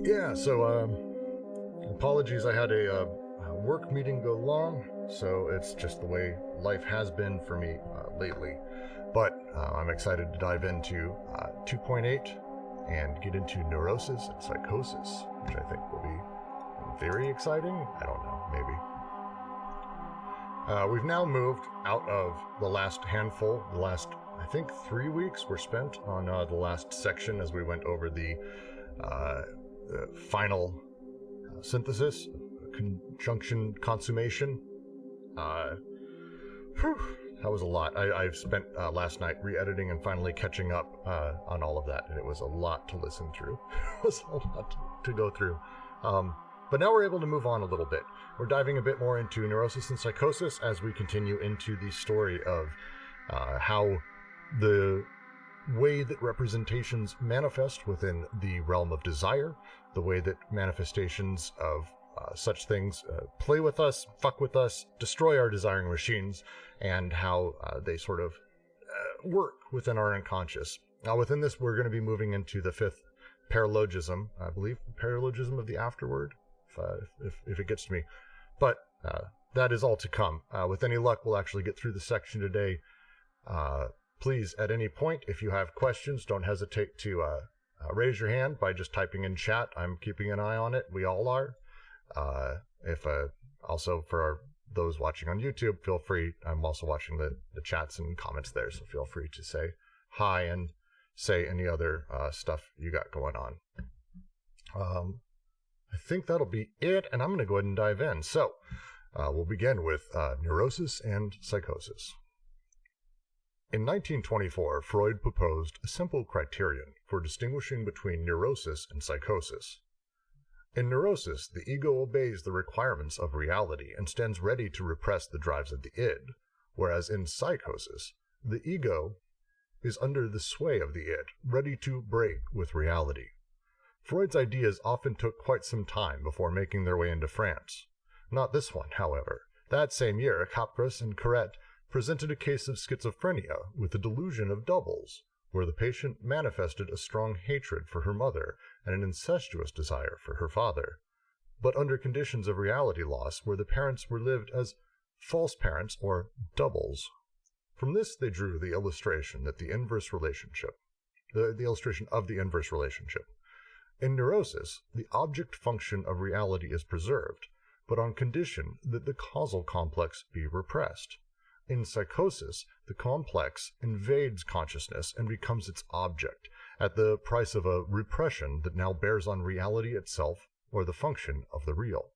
Yeah, so apologies, I had a work meeting go long, so it's just the way life has been for me lately. But I'm excited to dive into 2.8 and get into Neurosis and Psychosis, which I think will be very exciting. I don't know, maybe. We've now moved out of the last handful. The last, I think, 3 weeks were spent on the last section as we went over the final synthesis, conjunction consummation. That was a lot. I've spent last night re-editing and finally catching up on all of that, and it was a lot to listen through. It was a lot to go through. But now we're able to move on a little bit. We're diving a bit more into Neurosis and Psychosis as we continue into the story of how the way that representations manifest within the realm of desire, the way that manifestations of such things play with us, fuck with us, destroy our desiring machines, and how they sort of work within our unconscious. Now, within this, we're going to be moving into the fifth paralogism, I believe, paralogism of the Afterward, if it gets to me. But that is all to come. With any luck, we'll actually get through the section today. Please, at any point, if you have questions, don't hesitate to raise your hand by just typing in chat. I'm keeping an eye on it. We all are. Also for those watching on YouTube, feel free. I'm also watching the chats and comments there, so feel free to say hi and say any other stuff you got going on. I think that'll be it, and I'm going to go ahead and dive in. So, we'll begin with Neurosis and Psychosis. In 1924, Freud proposed a simple criterion for distinguishing between neurosis and psychosis. In neurosis, the ego obeys the requirements of reality and stands ready to repress the drives of the id, whereas in psychosis, the ego is under the sway of the id, ready to break with reality. Freud's ideas often took quite some time before making their way into France. Not this one, however. That same year, Capres and Carret presented a case of schizophrenia with the delusion of doubles, where the patient manifested a strong hatred for her mother and an incestuous desire for her father, but under conditions of reality loss where the parents were lived as false parents or doubles. From this they drew the illustration that the inverse relationship, the illustration of the inverse relationship. In neurosis, the object function of reality is preserved, but on condition that the causal complex be repressed. In psychosis, the complex invades consciousness and becomes its object, at the price of a repression that now bears on reality itself or the function of the real.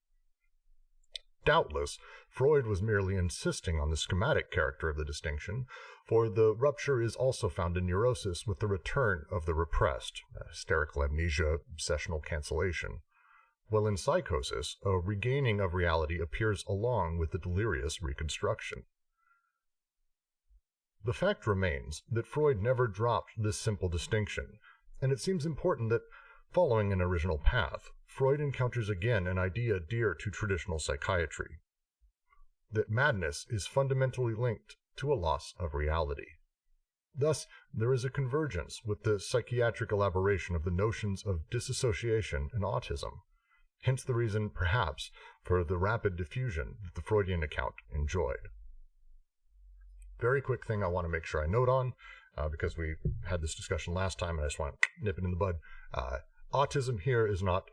Doubtless, Freud was merely insisting on the schematic character of the distinction, for the rupture is also found in neurosis with the return of the repressed, hysterical amnesia, obsessional cancellation, while in psychosis, a regaining of reality appears along with the delirious reconstruction. The fact remains that Freud never dropped this simple distinction, and it seems important that, following an original path, Freud encounters again an idea dear to traditional psychiatry, that madness is fundamentally linked to a loss of reality. Thus, there is a convergence with the psychiatric elaboration of the notions of dissociation and autism, hence the reason, perhaps, for the rapid diffusion that the Freudian account enjoyed. Very quick thing I want to make sure I note on, because we had this discussion last time and I just want to nip it in the bud. Autism here is not,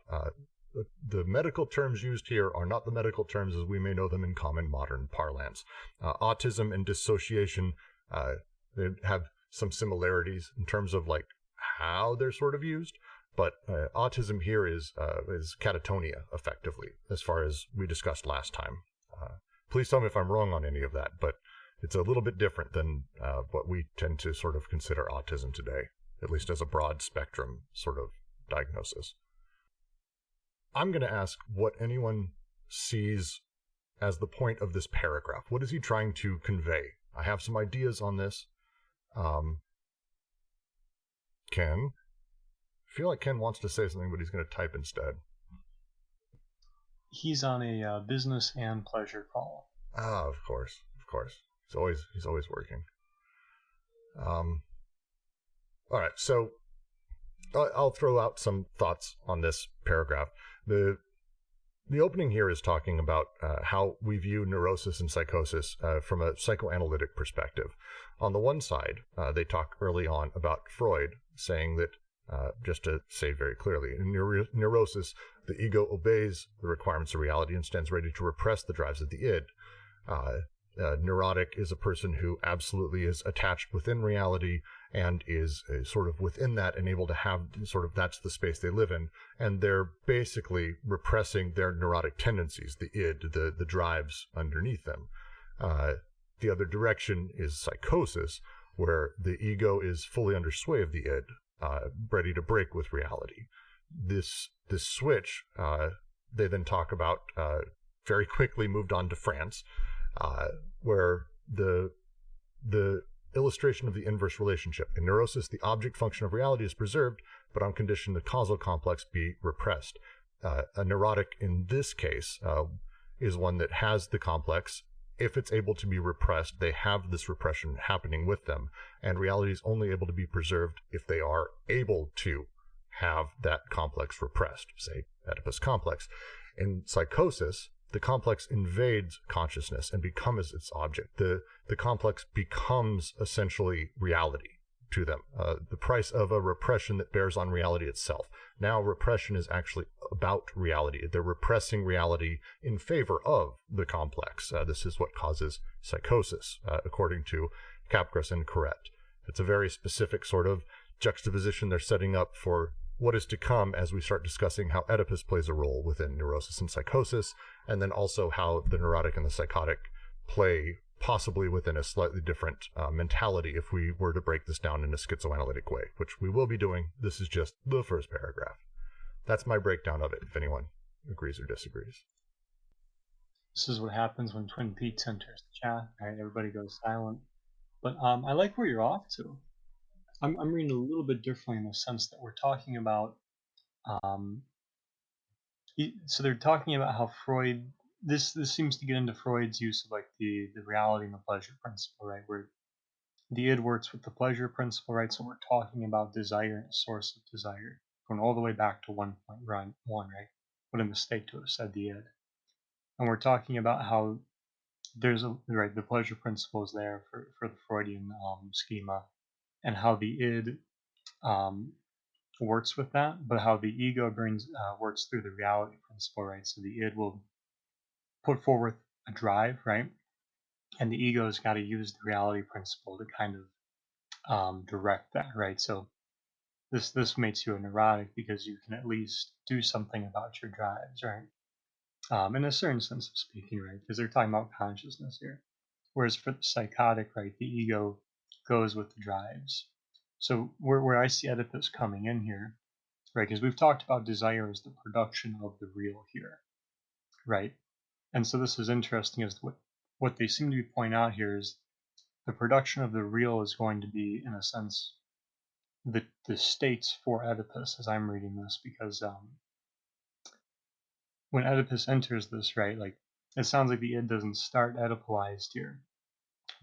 the medical terms used here are not the medical terms as we may know them in common modern parlance. Autism and dissociation, they have some similarities in terms of like how they're sort of used, but autism here is catatonia, effectively, as far as we discussed last time. Please tell me if I'm wrong on any of that, but it's a little bit different than what we tend to sort of consider autism today, at least as a broad spectrum sort of diagnosis. I'm going to ask what anyone sees as the point of this paragraph. What is he trying to convey? I have some ideas on this. Ken? I feel like Ken wants to say something, but he's going to type instead. He's on a business and pleasure call. Ah, of course. He's always working. All right, so I'll throw out some thoughts on this paragraph. The opening here is talking about how we view neurosis and psychosis from a psychoanalytic perspective. On the one side, they talk early on about Freud saying that, just to say very clearly, in neurosis, the ego obeys the requirements of reality and stands ready to repress the drives of the id. Neurotic is a person who absolutely is attached within reality and is sort of within that and able to have sort of, that's the space they live in, and they're basically repressing their neurotic tendencies, the id, the drives underneath them. The other direction is psychosis, where the ego is fully under sway of the id, ready to break with reality. This switch, they then talk about, very quickly moved on to France, where the illustration of the inverse relationship. In neurosis, the object function of reality is preserved, but on condition the causal complex be repressed. A neurotic in this case is one that has the complex. If it's able to be repressed, they have this repression happening with them, and reality is only able to be preserved if they are able to have that complex repressed, say Oedipus complex. In psychosis, the complex invades consciousness and becomes its object. The complex becomes essentially reality to them, the price of a repression that bears on reality itself. Now repression is actually about reality. They're repressing reality in favor of the complex. This is what causes psychosis, according to Capgras and Corrett. It's a very specific sort of juxtaposition they're setting up for what is to come as we start discussing how Oedipus plays a role within neurosis and psychosis, and then also how the neurotic and the psychotic play possibly within a slightly different mentality if we were to break this down in a schizoanalytic way, which we will be doing. This is just the first paragraph. That's my breakdown of it, if anyone agrees or disagrees. This is what happens when Twin Peaks enters the chat. Right, everybody goes silent. But I like where you're off to. I'm reading a little bit differently in the sense that we're talking about. So they're talking about how Freud. This seems to get into Freud's use of like the reality and the pleasure principle, right? Where the id works with the pleasure principle, right? So we're talking about desire and source of desire, going all the way back to 1.1, right? What a mistake to have said the id. And we're talking about how there's the pleasure principle is there for the Freudian schema, and how the id works with that, but how the ego works through the reality principle, right? So the id will put forward a drive, right? And the ego's got to use the reality principle to kind of direct that, right? So this makes you a neurotic because you can at least do something about your drives, right? In a certain sense of speaking, right? Because they're talking about consciousness here. Whereas for the psychotic, right, the ego goes with the drives. So where I see Oedipus coming in here, right, because we've talked about desire as the production of the real here, right? And so this is interesting, as what they seem to be pointing out here is the production of the real is going to be, in a sense, the states for Oedipus, as I'm reading this, because when Oedipus enters this, right, like it sounds like the id doesn't start Oedipalized here,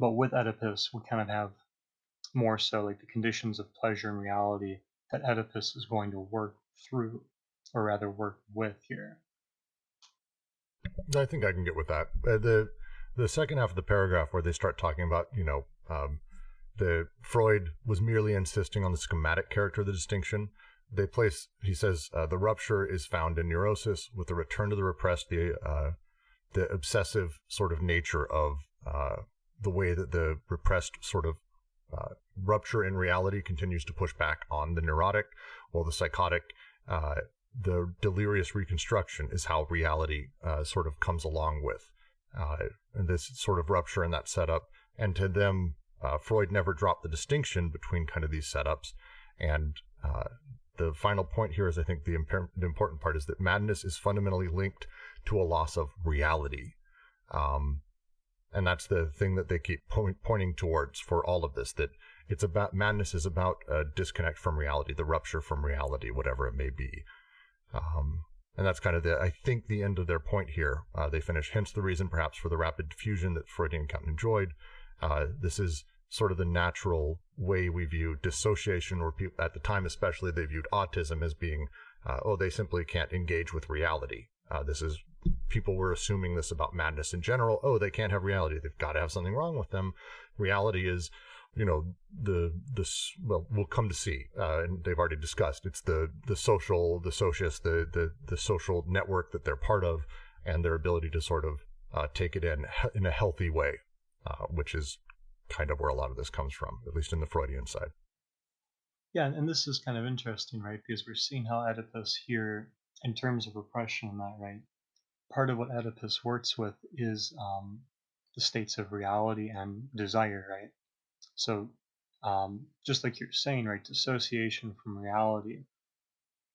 but with Oedipus we kind of have more so like the conditions of pleasure and reality that Oedipus is going to work through, or rather work with here. I think I can get with that. The second half of the paragraph where they start talking about, the Freud was merely insisting on the schematic character of the distinction. He says, the rupture is found in neurosis with the return to the repressed, the obsessive sort of nature of the way that the repressed sort of rupture in reality continues to push back on the neurotic, while the psychotic, the delirious reconstruction is how reality sort of comes along with and this sort of rupture in that setup. And to them, Freud never dropped the distinction between kind of these setups. And the final point here is, I think the important part is that madness is fundamentally linked to a loss of reality. And that's the thing that they keep pointing towards for all of this, that it's about, madness is about a disconnect from reality, the rupture from reality, whatever it may be. And that's kind of I think the end of their point here. They finish, hence the reason perhaps for the rapid diffusion that Freudian account enjoyed. This is sort of the natural way we view dissociation, or people at the time especially, they viewed autism as being, they simply can't engage with reality. People were assuming this about madness in general. Oh, they can't have reality. They've got to have something wrong with them. Reality is, we'll come to see, and they've already discussed. It's the social, the socius, the social network that they're part of, and their ability to sort of take it in a healthy way, which is kind of where a lot of this comes from, at least in the Freudian side. Yeah, and this is kind of interesting, right? Because we're seeing how Oedipus here, in terms of repression and that, right? Part of what Oedipus works with is the states of reality and desire, right? So, just like you're saying, right, dissociation from reality,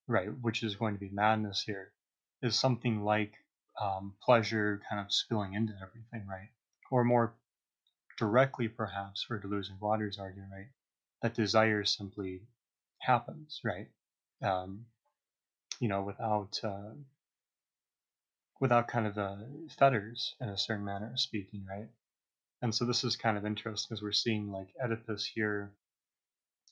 right, which is going to be madness here, is something like pleasure kind of spilling into everything, right? Or more directly, perhaps, for Deleuze and Guattari's argument, right, that desire simply happens, right? Um, without kind of fetters in a certain manner of speaking, right? And so this is kind of interesting because we're seeing like Oedipus here,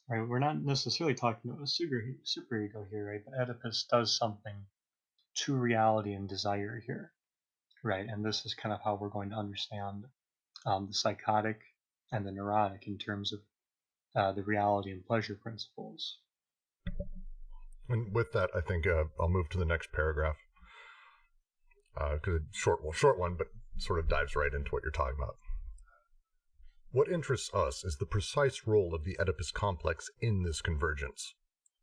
right? We're not necessarily talking about a superego here, right? But Oedipus does something to reality and desire here, right? And this is kind of how we're going to understand the psychotic and the neurotic in terms of the reality and pleasure principles. And with that, I think I'll move to the next paragraph, because it's short one, but sort of dives right into what you're talking about. What interests us is the precise role of the Oedipus complex in this convergence.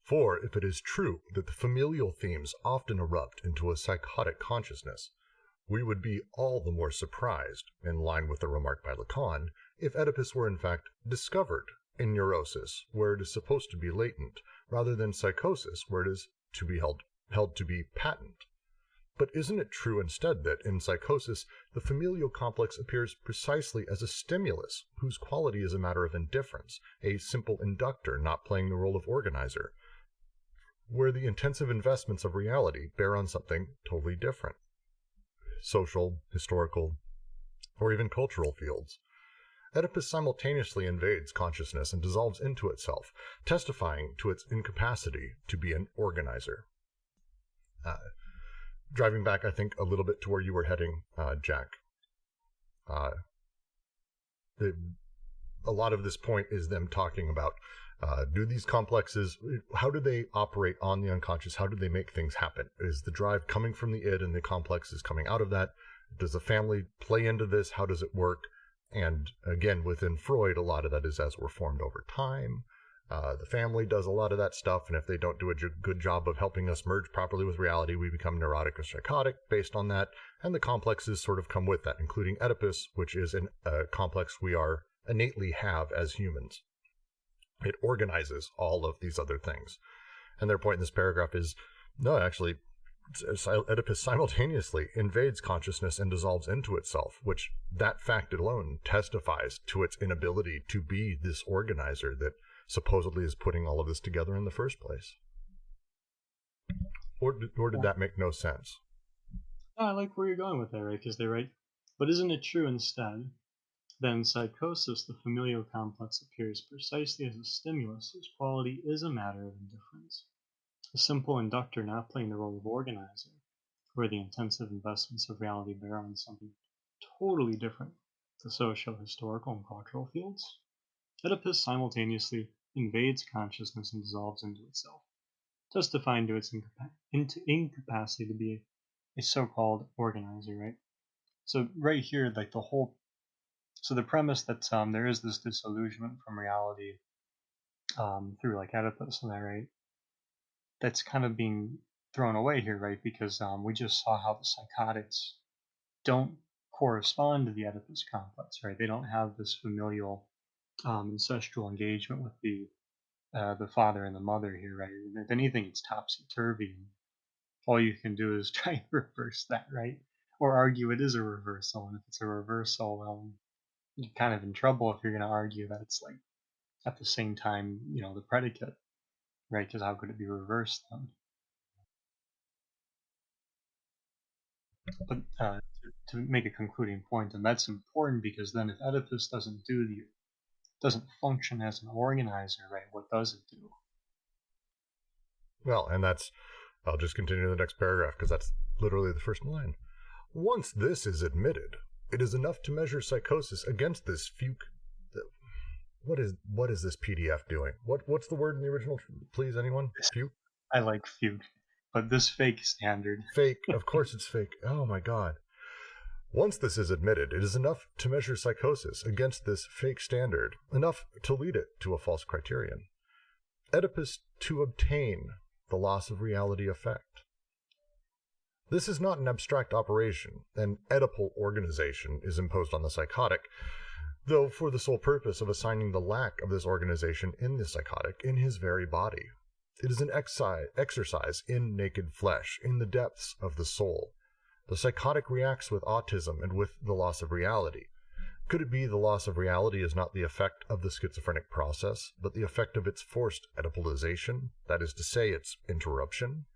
For if it is true that the familial themes often erupt into a psychotic consciousness, we would be all the more surprised, in line with the remark by Lacan, if Oedipus were in fact discovered in neurosis, where it is supposed to be latent, rather than psychosis, where it is to be held to be patent. But isn't it true instead that, in psychosis, the familial complex appears precisely as a stimulus whose quality is a matter of indifference, a simple inductor not playing the role of organizer, where the intensive investments of reality bear on something totally different? Social, historical, or even cultural fields. Oedipus simultaneously invades consciousness and dissolves into itself, testifying to its incapacity to be an organizer. Driving back, I think, a little bit to where you were heading, Jack. A lot of this point is them talking about, do these complexes, how do they operate on the unconscious? How do they make things happen? Is the drive coming from the id and the complex is coming out of that? Does the family play into this? How does it work? And again, within Freud, a lot of that is as we're formed over time. The family does a lot of that stuff, and if they don't do a good job of helping us merge properly with reality, we become neurotic or psychotic based on that, and the complexes sort of come with that, including Oedipus, which is a complex we innately have as humans. It organizes all of these other things. And their point in this paragraph is, no, actually, Oedipus simultaneously invades consciousness and dissolves into itself, which that fact alone testifies to its inability to be this organizer that supposedly is putting all of this together in the first place. Or did that make no sense? I like where you're going with that, right? Because they write, but isn't it true instead that in psychosis the familial complex appears precisely as a stimulus whose quality is a matter of indifference, a simple inductor not playing the role of organizer, where the intensive investments of reality bear on something totally different, the social, historical, and cultural fields? Oedipus simultaneously invades consciousness and dissolves into itself, testifying to its incapacity to be a so-called organizer, right? So right here, like the premise that there is this disillusionment from reality through like Oedipus and that, right? That's kind of being thrown away here, right? Because we just saw how the psychotics don't correspond to the Oedipus complex, right? They don't have this familial ancestral engagement with the father and the mother here, right? If anything, it's topsy turvy, and all you can do is try and reverse that, right? Or argue it is a reversal, and if it's a reversal, well, you're kind of in trouble if you're going to argue that it's like at the same time, the predicate, right? Because how could it be reversed then? But to make a concluding point, and that's important because then if Oedipus doesn't do doesn't function as an organizer, right? What does it do? Well, and I'll just continue to the next paragraph because that's literally the first line. Once this is admitted, it is enough to measure psychosis against this fugue. What is this PDF doing? What's the word in the original? Please, anyone? Fugue? I like fugue, but this fake standard. Fake. Of course it's fake. Oh my god. Once this is admitted, it is enough to measure psychosis against this fake standard, enough to lead it to a false criterion. Oedipus to obtain the loss of reality effect. This is not an abstract operation. An Oedipal organization is imposed on the psychotic, though for the sole purpose of assigning the lack of this organization in the psychotic in his very body. It is an exercise in naked flesh, in the depths of the soul. The psychotic reacts with autism and with the loss of reality. Could it be the loss of reality is not the effect of the schizophrenic process, but the effect of its forced Oedipalization, that is to say, its interruption?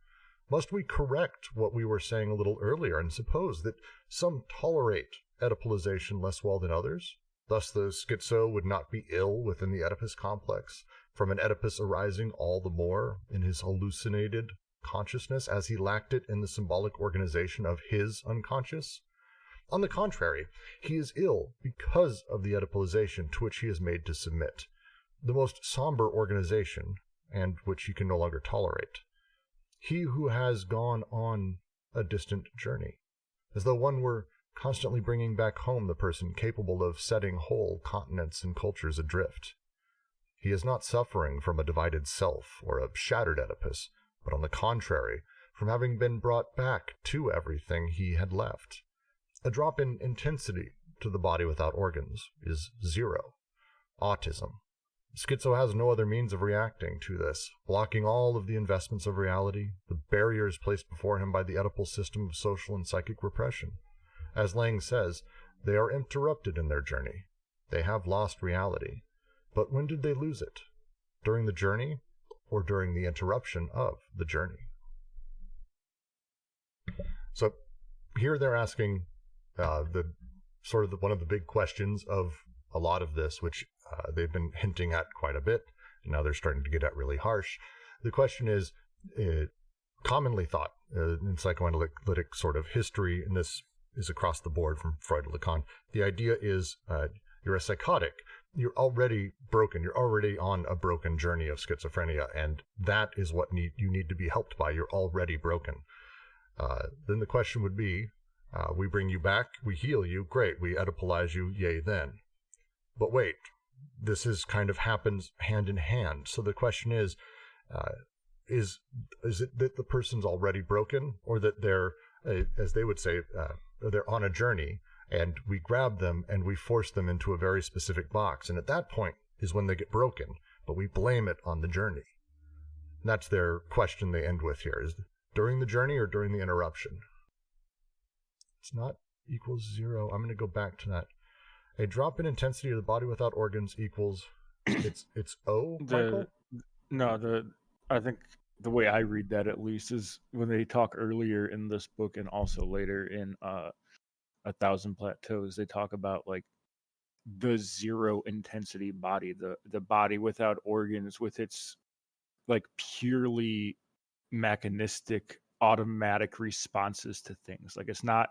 Must we correct what we were saying a little earlier and suppose that some tolerate Oedipalization less well than others? Thus the schizo would not be ill within the Oedipus complex, from an Oedipus arising all the more in his hallucinated consciousness as he lacked it in the symbolic organization of his unconscious? On the contrary, he is ill because of the Oedipalization to which he is made to submit, the most somber organization, and which he can no longer tolerate. He who has gone on a distant journey, as though one were constantly bringing back home the person capable of setting whole continents and cultures adrift. He is not suffering from a divided self or a shattered Oedipus, but on the contrary, from having been brought back to everything he had left. A drop in intensity to the body without organs is 0. Autism. Schizo has no other means of reacting to this, blocking all of the investments of reality, the barriers placed before him by the Oedipal system of social and psychic repression. As Lang says, they are interrupted in their journey. They have lost reality. But when did they lose it? During the journey, or during the interruption of the journey? So here they're asking one of the big questions of a lot of this, which they've been hinting at quite a bit, and now they're starting to get at really harsh. The question is, commonly thought in psychoanalytic sort of history, and this is across the board from Freud to Lacan, the idea is you're a psychotic, you're already broken, you're already on a broken journey of schizophrenia, and that is what you need to be helped by. You're already broken. Then the question would be, we bring you back, we heal you, great, we Oedipalize you, yay then. But wait, this kind of happens hand in hand. So the question is it that the person's already broken, or that they're, as they would say, they're on a journey, and we grab them and we force them into a very specific box, and at that point is when they get broken, but we blame it on the journey. And that's their question they end with here, is during the journey or during the interruption? It's not equals 0. I'm going to go back to that. A drop in intensity of the body without organs equals, it's O, Michael? I think the way I read that, at least, is when they talk earlier in this book and also later in 1,000 Plateaus, they talk about like the 0 intensity body, the body without organs, with its like purely mechanistic automatic responses to things. Like, it's not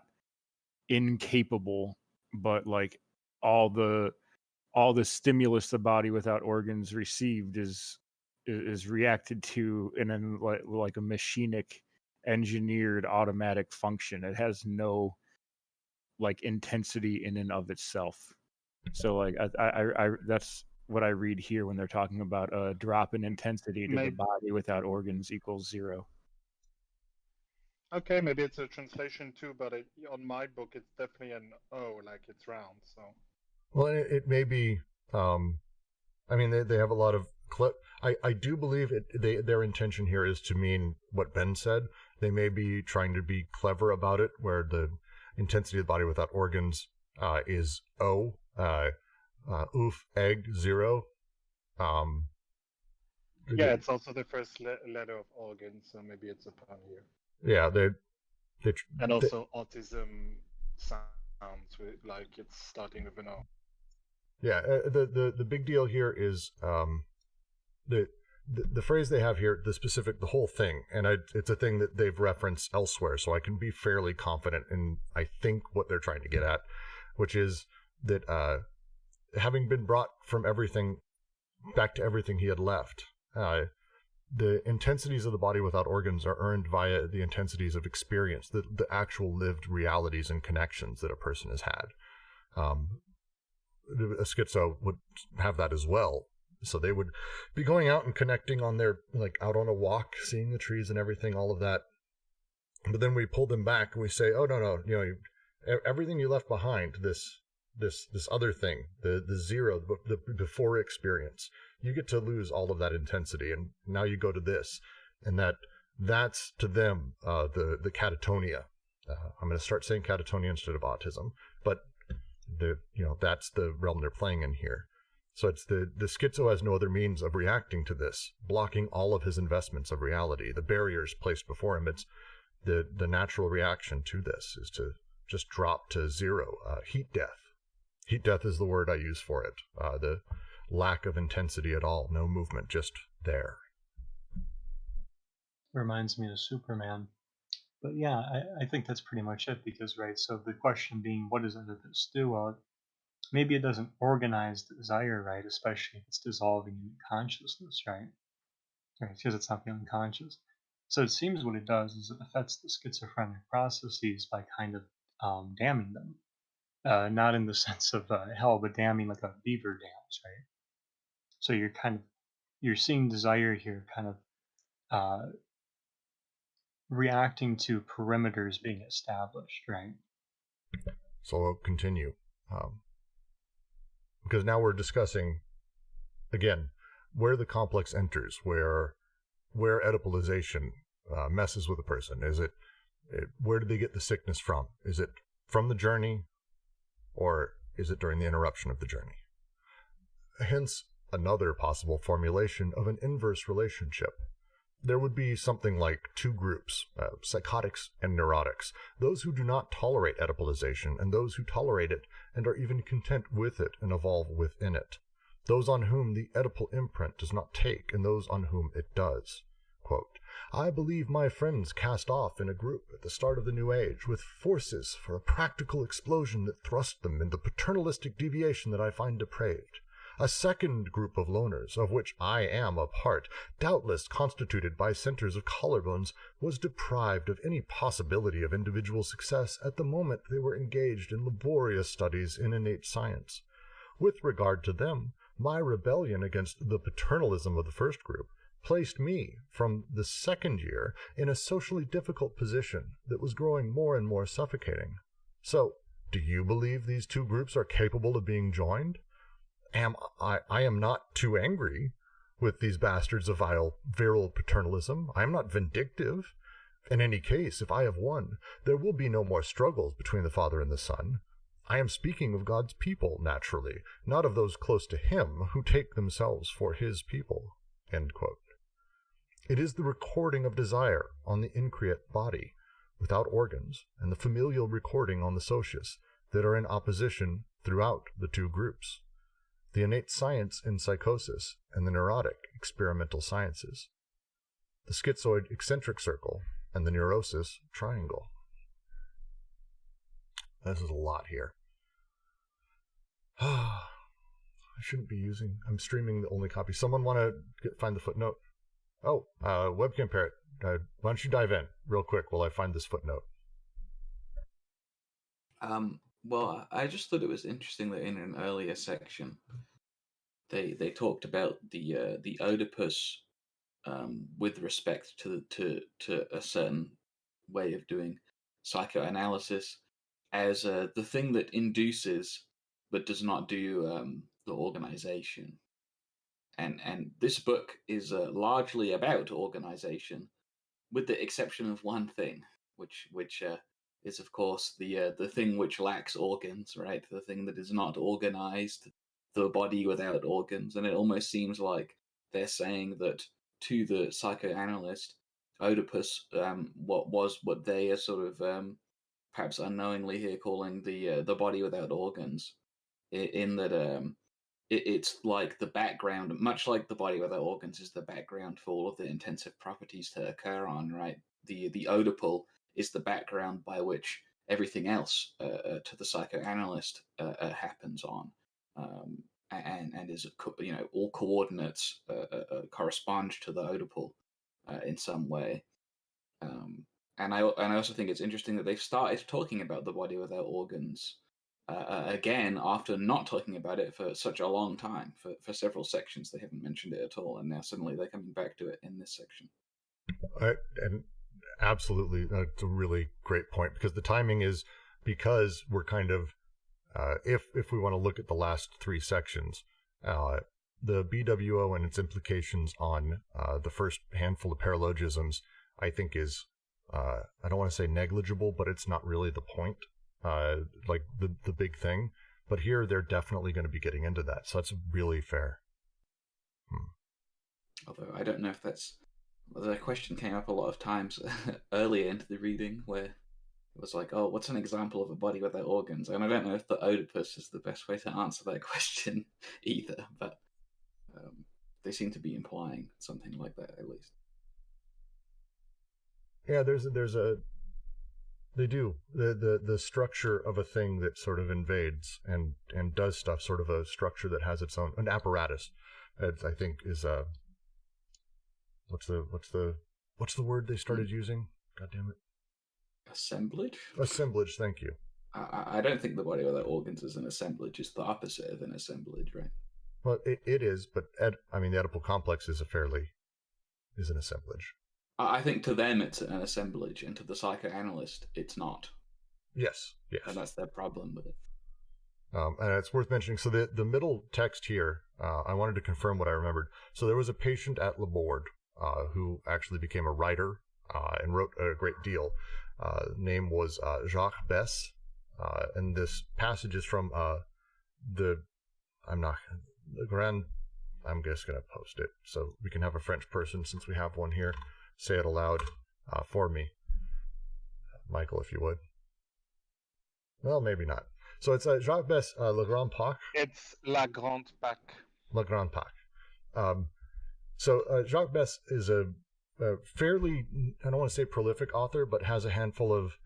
incapable, but like all the stimulus the body without organs received is reacted to in like a machinic, engineered, automatic function. It has no like intensity in and of itself. So like I that's what I read here when they're talking about a drop in intensity to the body without organs equals 0. Okay, maybe it's a translation too, but on my book it's definitely an O, like it's round. So. Well, it may be. I mean, they have a lot of I do believe their intention here is to mean what Ben said. They may be trying to be clever about it, where the intensity of the body without organs is O, oof, egg, 0. Yeah, it's also the first letter of organ, so maybe it's a pun here. Yeah, and also autism sounds like it's starting with an O. Yeah, the big deal here is the phrase they have here, the whole thing, and it's a thing that they've referenced elsewhere, so I can be fairly confident in, I think, what they're trying to get at, which is that having been brought from everything back to everything he had left, the intensities of the body without organs are earned via the intensities of experience, the actual lived realities and connections that a person has had. A schizo would have that as well. So they would be going out and connecting on their, like, out on a walk, seeing the trees and everything, all of that. But then we pull them back and we say, oh, no, everything you left behind, this other thing, the zero, the before experience, you get to lose all of that intensity, and now you go to this, and that's to them the catatonia. I'm going to start saying catatonia instead of autism, but that's the realm they're playing in here. So it's the schizo has no other means of reacting to this, blocking all of his investments of reality, the barriers placed before him. It's the natural reaction to this is to just drop to zero. Heat death. Heat death is the word I use for it. The lack of intensity at all, no movement, just there. Reminds me of Superman. But yeah, I think that's pretty much it, because, right, so the question being, what does Oedipus do? Well, maybe it doesn't organize the desire, right, especially if it's dissolving in consciousness, right? Right, because it's not feeling conscious. So it seems what it does is it affects the schizophrenic processes by kind of damming them. Not in the sense of hell, but damming like a beaver dams, right? So you're seeing desire here kind of reacting to perimeters being established, right? So I'll continue. Because now we're discussing, again, where the complex enters, where Oedipalization messes with a person. Is it where did they get the sickness from? Is it from the journey, or is it during the interruption of the journey? Hence, another possible formulation of an inverse relationship. There would be something like two groups, psychotics and neurotics, those who do not tolerate Oedipalization and those who tolerate it and are even content with it and evolve within it, those on whom the Oedipal imprint does not take and those on whom it does. Quote, I believe my friends cast off in a group at the start of the New Age with forces for a practical explosion that thrust them into paternalistic deviation that I find depraved. A second group of loners, of which I am a part, doubtless constituted by centers of collarbones, was deprived of any possibility of individual success at the moment they were engaged in laborious studies in innate science. With regard to them, my rebellion against the paternalism of the first group placed me, from the second year, in a socially difficult position that was growing more and more suffocating. So, do you believe these two groups are capable of being joined? I am not too angry with these bastards of virile paternalism. I am not vindictive. In any case, if I have won, there will be no more struggles between the Father and the Son. I am speaking of God's people, naturally, not of those close to him who take themselves for his people. End quote. It is the recording of desire on the increate body, without organs, and the familial recording on the socius that are in opposition throughout the two groups. The innate science in psychosis and the neurotic experimental sciences, the schizoid eccentric circle and the neurosis triangle. This is a lot here. I shouldn't be I'm streaming the only copy. Someone want to find the footnote? Oh, Webcam Parrot, why don't you dive in real quick while I find this footnote? Well, I just thought it was interesting that in an earlier section, they talked about the Oedipus with respect to a certain way of doing psychoanalysis as the thing that induces but does not do the organization. And this book is largely about organization, with the exception of one thing, which is of course the thing which lacks organs, right? The thing that is not organized, the body without organs. And it almost seems like they're saying that to the psychoanalyst, Oedipus, what they are sort of perhaps unknowingly here calling the body without organs, in that it's like the background, much like the body without organs is the background for all of the intensive properties to occur on, right? The Oedipal is the background by which everything else to the psychoanalyst happens on, and is, you know, all coordinates correspond to the Oedipal in some way. And I also think it's interesting that they've started talking about the body without organs again after not talking about it for such a long time. For several sections, they haven't mentioned it at all, and now suddenly they're coming back to it in this section. And absolutely, that's a really great point, because the timing is, because we're kind of, if we want to look at the last three sections, the BWO and its implications on the first handful of paralogisms, I think is, I don't want to say negligible, but it's not really the point, like the big thing. But here they're definitely going to be getting into that, so that's really fair. Although I don't know if that's, the question came up a lot of times earlier into the reading where it was like, oh, what's an example of a body without organs? And I don't know if the Oedipus is the best way to answer that question either, but they seem to be implying something like that at least. Yeah, they do the structure of a thing that sort of invades and does stuff, sort of a structure that has its own, an apparatus. I think is what's the word they started using? God damn it. Assemblage? Assemblage, thank you. I don't think the body without organs is an assemblage. It's the opposite of an assemblage, right? Well, it is, but the Oedipal complex is an assemblage. I think to them it's an assemblage, and to the psychoanalyst it's not. Yes. And that's their problem with it. And it's worth mentioning, so the middle text here, I wanted to confirm what I remembered. So there was a patient at Laborde who actually became a writer and wrote a great deal. Name was Jacques Bess, and this passage is from I'm just going to post it so we can have a French person, since we have one here, say it aloud for me. Michael, if you would. Well, maybe not. So it's Jacques Bess, Le Grand Pack. It's La Grande Pack. Le Grand Pack. So Jacques Bess is a fairly, I don't want to say prolific author, but has a handful of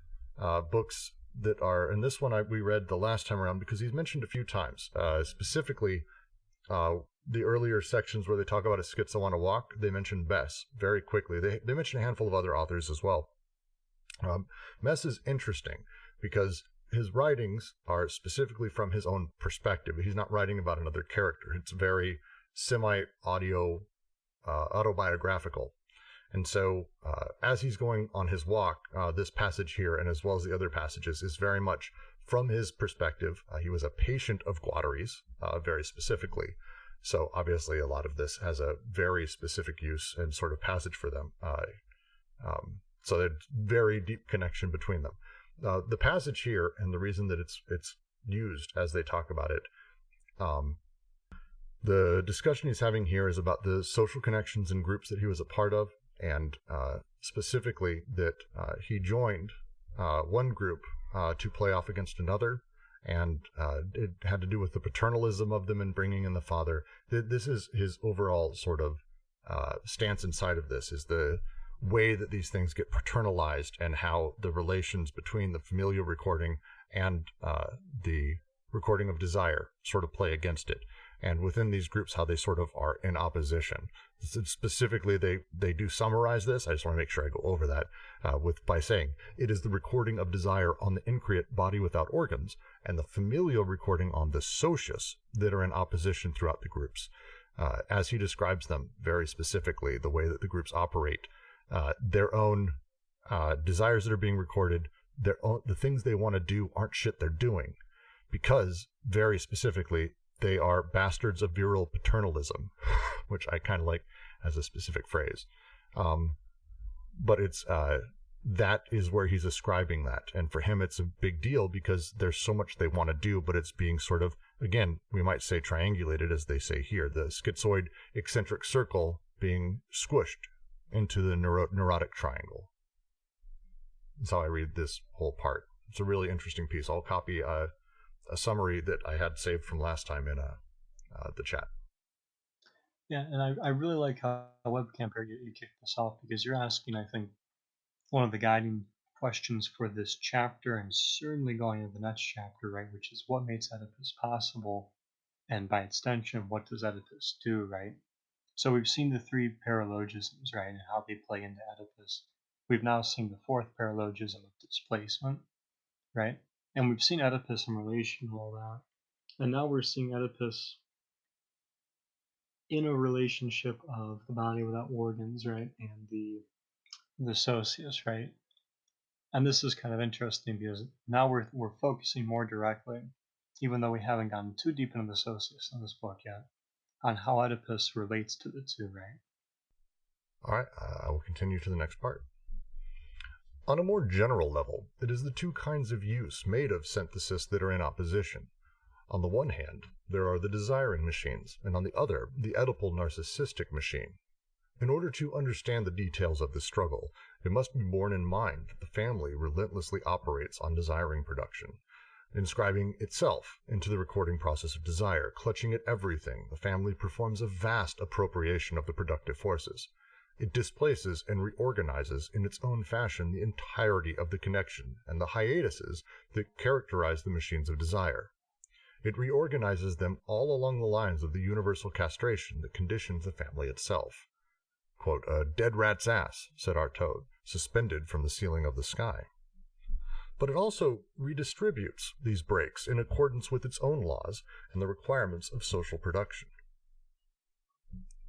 books that are, and this one we read the last time around because he's mentioned a few times, specifically the earlier sections where they talk about a schizo on a walk, they mention Bess very quickly. They mention a handful of other authors as well. Bess is interesting because his writings are specifically from his own perspective. He's not writing about another character. It's very semi-audio, autobiographical. And so as he's going on his walk, this passage here, and as well as the other passages, is very much from his perspective. He was a patient of Guattari's, very specifically. So obviously a lot of this has a very specific use and sort of passage for them. So there's very deep connection between them. The passage here, and the reason that it's used as they talk about it, the discussion he's having here is about the social connections and groups that he was a part of, and specifically that he joined one group to play off against another, and it had to do with the paternalism of them and bringing in the father. This is his overall sort of stance inside of this, is the way that these things get paternalized and how the relations between the familial recording and the recording of desire sort of play against it. And within these groups, how they sort of are in opposition. Specifically, they do summarize this. I just want to make sure I go over that by saying it is the recording of desire on the increate body without organs and the familial recording on the socius that are in opposition throughout the groups. As he describes them very specifically, the way that the groups operate, their own desires that are being recorded, the things they want to do aren't shit they're doing, because very specifically, they are bastards of virile paternalism, which I kind of like as a specific phrase. But it's that is where he's ascribing that. And for him, it's a big deal because there's so much they want to do, but it's being sort of, again, we might say triangulated, as they say here, the schizoid eccentric circle being squished into the neurotic triangle. That's how I read this whole part. It's a really interesting piece. I'll copy a summary that I had saved from last time in the chat. Yeah, and I really like how webcam here you kicked this off, because you're asking, I think, one of the guiding questions for this chapter, and certainly going into the next chapter, right, which is what makes Oedipus possible, and by extension, what does Oedipus do, right? So we've seen the three paralogisms, right, and how they play into Oedipus. We've now seen the fourth paralogism of displacement, right? And we've seen Oedipus in relation to all that. And now we're seeing Oedipus in a relationship of the body without organs, right, and the socius, right? And this is kind of interesting because now we're focusing more directly, even though we haven't gotten too deep into the socius in this book yet, on how Oedipus relates to the two, right? All right, I will continue to the next part. On a more general level, it is the two kinds of use made of synthesis that are in opposition. On the one hand, there are the desiring machines, and on the other, the Oedipal narcissistic machine. In order to understand the details of this struggle, it must be borne in mind that the family relentlessly operates on desiring production, inscribing itself into the recording process of desire. Clutching at everything, the family performs a vast appropriation of the productive forces. It displaces and reorganizes in its own fashion the entirety of the connection and the hiatuses that characterize the machines of desire. It reorganizes them all along the lines of the universal castration that conditions the family itself. Quote, "A dead rat's ass," said our toad, suspended from the ceiling of the sky. But it also redistributes these breaks in accordance with its own laws and the requirements of social production.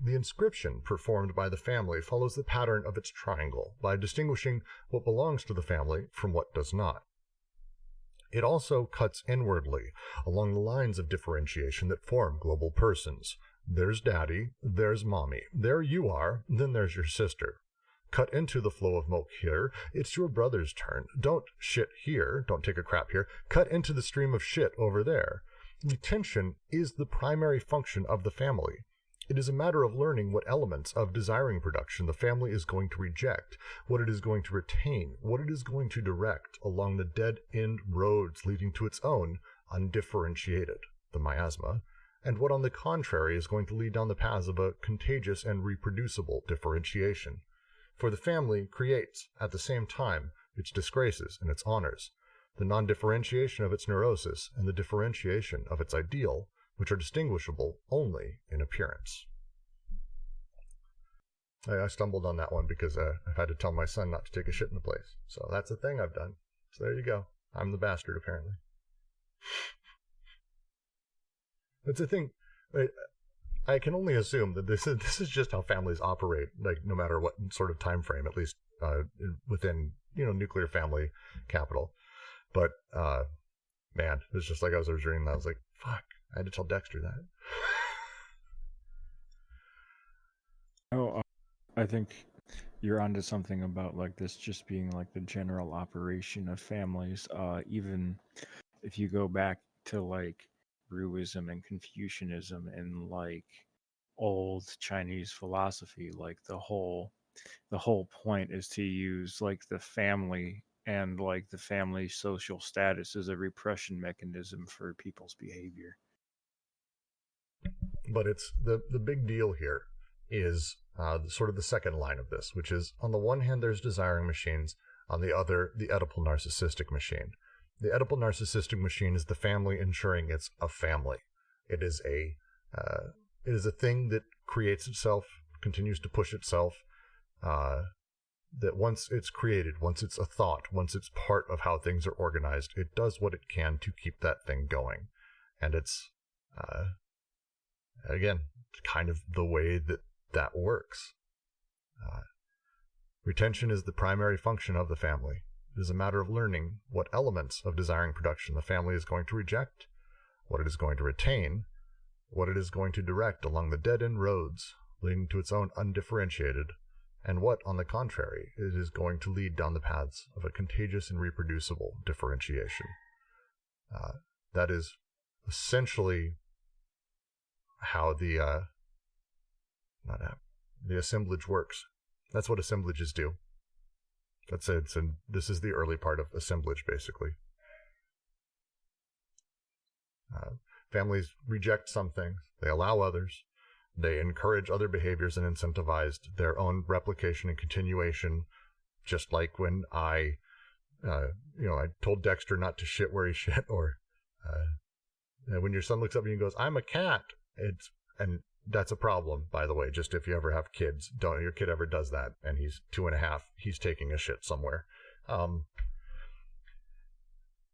The inscription performed by the family follows the pattern of its triangle by distinguishing what belongs to the family from what does not. It also cuts inwardly along the lines of differentiation that form global persons. There's daddy, there's mommy, there you are, then there's your sister. Cut into the flow of milk here, it's your brother's turn. Don't shit here, don't take a crap here. Cut into the stream of shit over there. Retention is the primary function of the family. It is a matter of learning what elements of desiring production the family is going to reject, what it is going to retain, what it is going to direct along the dead-end roads leading to its own undifferentiated, the miasma, and what on the contrary is going to lead down the paths of a contagious and reproducible differentiation. For the family creates, at the same time, its disgraces and its honors, the non-differentiation of its neurosis and the differentiation of its ideal, which are distinguishable only in appearance. I stumbled on that one because I've had to tell my son not to take a shit in the place. So that's a thing I've done. So there you go. I'm the bastard, apparently. It's a thing. I can only assume that this is just how families operate, like no matter what sort of time frame, at least within nuclear family capital. But man, it was just like I was reading that. I was like, fuck. I had to tell Dexter that. I think you're onto something about like this just being like the general operation of families. Even if you go back to like Buddhism and Confucianism and like old Chinese philosophy, like the whole point is to use like the family and like the family social status as a repression mechanism for people's behavior. But it's the big deal here is sort of the second line of this, which is on the one hand there's desiring machines, on the other the Oedipal narcissistic machine. The Oedipal narcissistic machine is the family ensuring it's a family. It is a thing that creates itself, continues to push itself. That once it's created, once it's a thought, once it's part of how things are organized, it does what it can to keep that thing going, and it's again, kind of the way that works. Retention is the primary function of the family. It is a matter of learning what elements of desiring production the family is going to reject, what it is going to retain, what it is going to direct along the dead-end roads leading to its own undifferentiated, and what, on the contrary, it is going to lead down the paths of a contagious and reproducible differentiation. That is essentially how the assemblage works. That's what assemblages do. That's it. And this is the early part of assemblage, basically. Families reject some things, they allow others, they encourage other behaviors and incentivize their own replication and continuation. Just like when I told Dexter not to shit where he shit, or when your son looks up at you and goes, "I'm a cat," and that's a problem, by the way. Just if you ever have kids, don't your kid ever does that, and he's 2.5, he's taking a shit somewhere.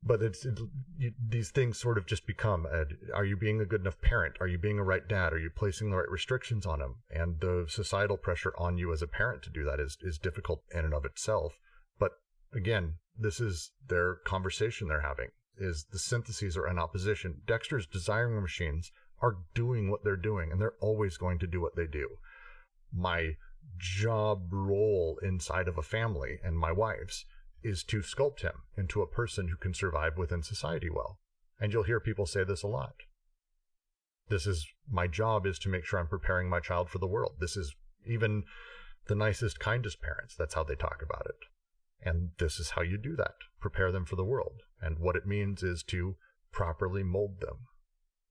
But these things sort of just become, are you being a good enough parent? Are you being a right dad? Are you placing the right restrictions on him? And the societal pressure on you as a parent to do that is difficult in and of itself. But again, this is their conversation they're having, is the syntheses are in opposition. Dexter's desiring machines are doing what they're doing, and they're always going to do what they do. My job role inside of a family, and my wife's, is to sculpt him into a person who can survive within society well. And you'll hear people say this a lot. My job is to make sure I'm preparing my child for the world. This is even the nicest, kindest parents. That's how they talk about it. And this is how you do that. Prepare them for the world. And what it means is to properly mold them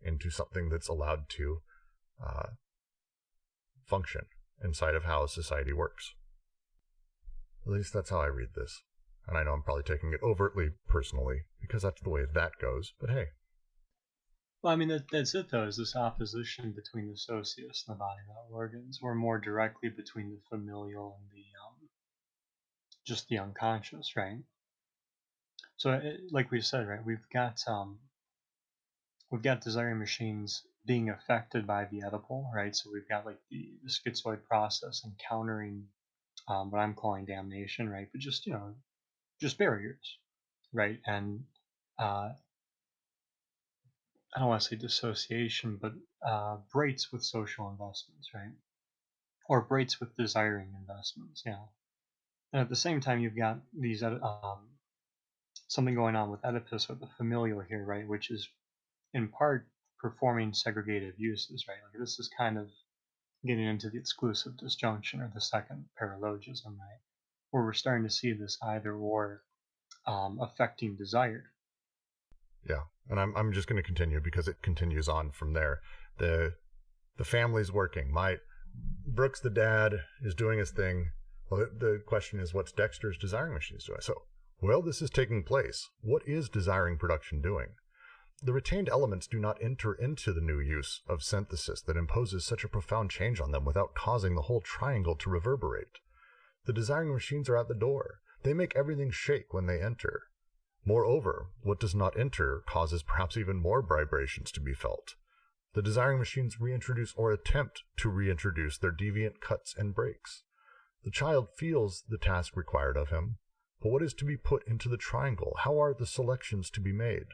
into something that's allowed to function inside of how society works. At least that's how I read this. And I know I'm probably taking it overtly personally, because that's the way that goes, but hey. Well, I mean, that's it, though, is this opposition between the socius and the body without organs, or more directly between the familial and the just the unconscious, right? So, like we said, right, we've got desiring machines being affected by the Oedipal, right? So we've got like the schizoid process encountering what I'm calling damnation, right? But just just barriers, right? And I don't want to say dissociation, but breaks with social investments, right? Or breaks with desiring investments, yeah. And at the same time, you've got these something going on with Oedipus or the familial here, right? Which is in part performing segregative uses, right? Like this is kind of getting into the exclusive disjunction or the second paralogism, right? Where we're starting to see this either or affecting desire. Yeah, and I'm just going to continue because it continues on from there. The family's working. Brooks, the dad, is doing his thing. Well, the question is, what's Dexter's desiring machines doing? So, well, this is taking place. What is desiring production doing? The retained elements do not enter into the new use of synthesis that imposes such a profound change on them without causing the whole triangle to reverberate. The desiring machines are at the door. They make everything shake when they enter. Moreover, what does not enter causes perhaps even more vibrations to be felt. The desiring machines reintroduce or attempt to reintroduce their deviant cuts and breaks. The child feels the task required of him, but what is to be put into the triangle? How are the selections to be made?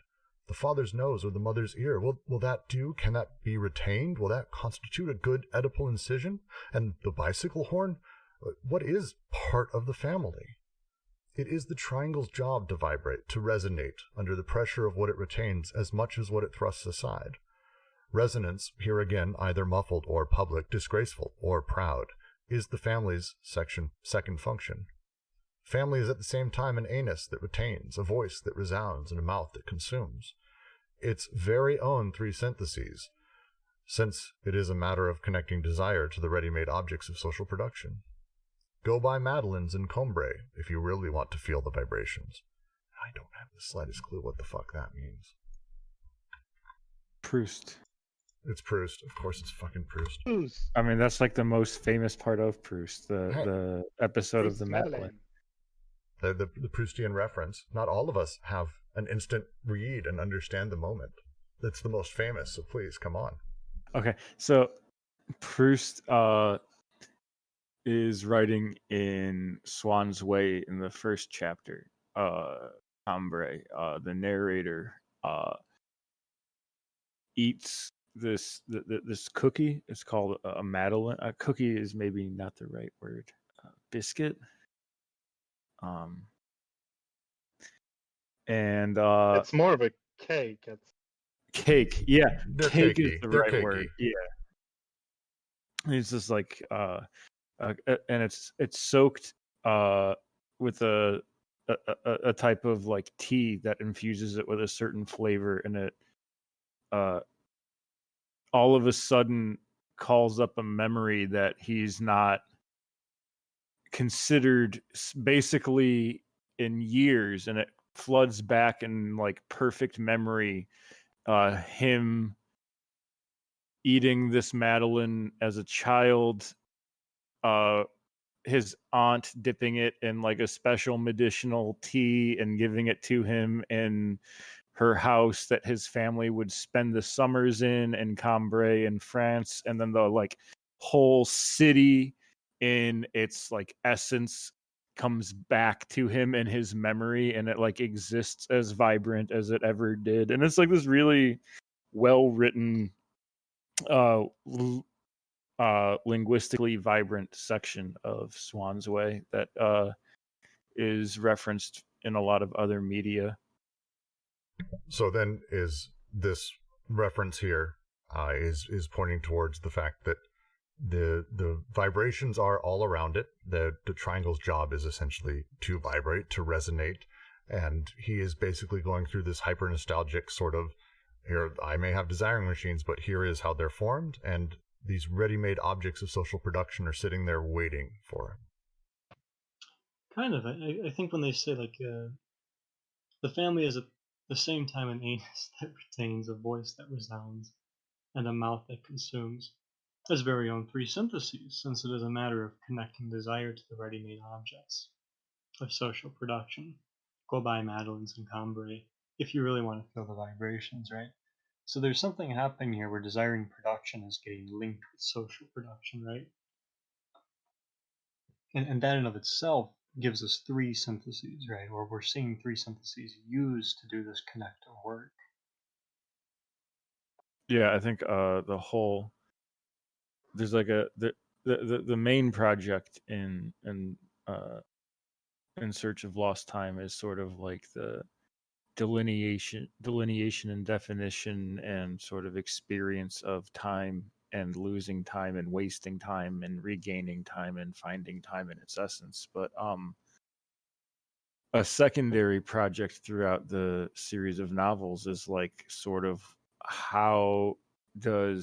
The father's nose or the mother's ear, will that do? Can that be retained? Will that constitute a good Oedipal incision? And the bicycle horn? What is part of the family? It is the triangle's job to vibrate, to resonate under the pressure of what it retains as much as what it thrusts aside. Resonance, here again either muffled or public, disgraceful or proud, is the family's second function. Family is at the same time an anus that retains, a voice that resounds, and a mouth that consumes. Its very own three syntheses, since it is a matter of connecting desire to the ready-made objects of social production. Go buy Madeleines and Combray if you really want to feel the vibrations. I don't have the slightest clue what the fuck that means. Proust. It's Proust. Of course it's fucking Proust. I mean, that's like the most famous part of Proust, the episode Proust of the Madeleine. Madeleine. The Proustian reference. Not all of us have an instant read and understand the moment. That's the most famous, so please, come on. Okay, so Proust is writing in Swan's Way in the first chapter. Combray, the narrator, eats this cookie. It's called a Madeleine. A cookie is maybe not the right word. Biscuit. And It's more of a cake. It's cake. Yeah, They're cake cakey. is the They're right cakey. word. Yeah, it's just like and it's soaked with a type of like tea that infuses it with a certain flavor, and it all of a sudden calls up a memory that he's not considered basically in years, and it floods back in like perfect memory, him eating this Madeleine as a child, his aunt dipping it in like a special medicinal tea and giving it to him in her house that his family would spend the summers in Cambrai in France, and then the like whole city in its like essence comes back to him in his memory, and it like exists as vibrant as it ever did. And it's like this really well written linguistically vibrant section of Swan's Way that is referenced in a lot of other media. So then is this reference here is pointing towards the fact that the vibrations are all around it. The triangle's job is essentially to vibrate, to resonate, and he is basically going through this hyper nostalgic sort of, here I may have desiring machines, but here is how they're formed, and these ready-made objects of social production are sitting there waiting for him. Kind of. I think when they say like the family is at the same time an anus that retains, a voice that resounds, and a mouth that consumes, has very own three syntheses, since it is a matter of connecting desire to the ready-made objects of social production. Go buy Madeleines and Cambrai if you really want to feel the vibrations, right? So there's something happening here where desiring production is getting linked with social production, right? And that in of itself gives us three syntheses, right? Or we're seeing three syntheses used to do this connective work. Yeah, I think the whole, there's like the main project in Search of Lost Time is sort of like the delineation and definition and sort of experience of time and losing time and wasting time and regaining time and finding time in its essence. But a secondary project throughout the series of novels is like sort of how do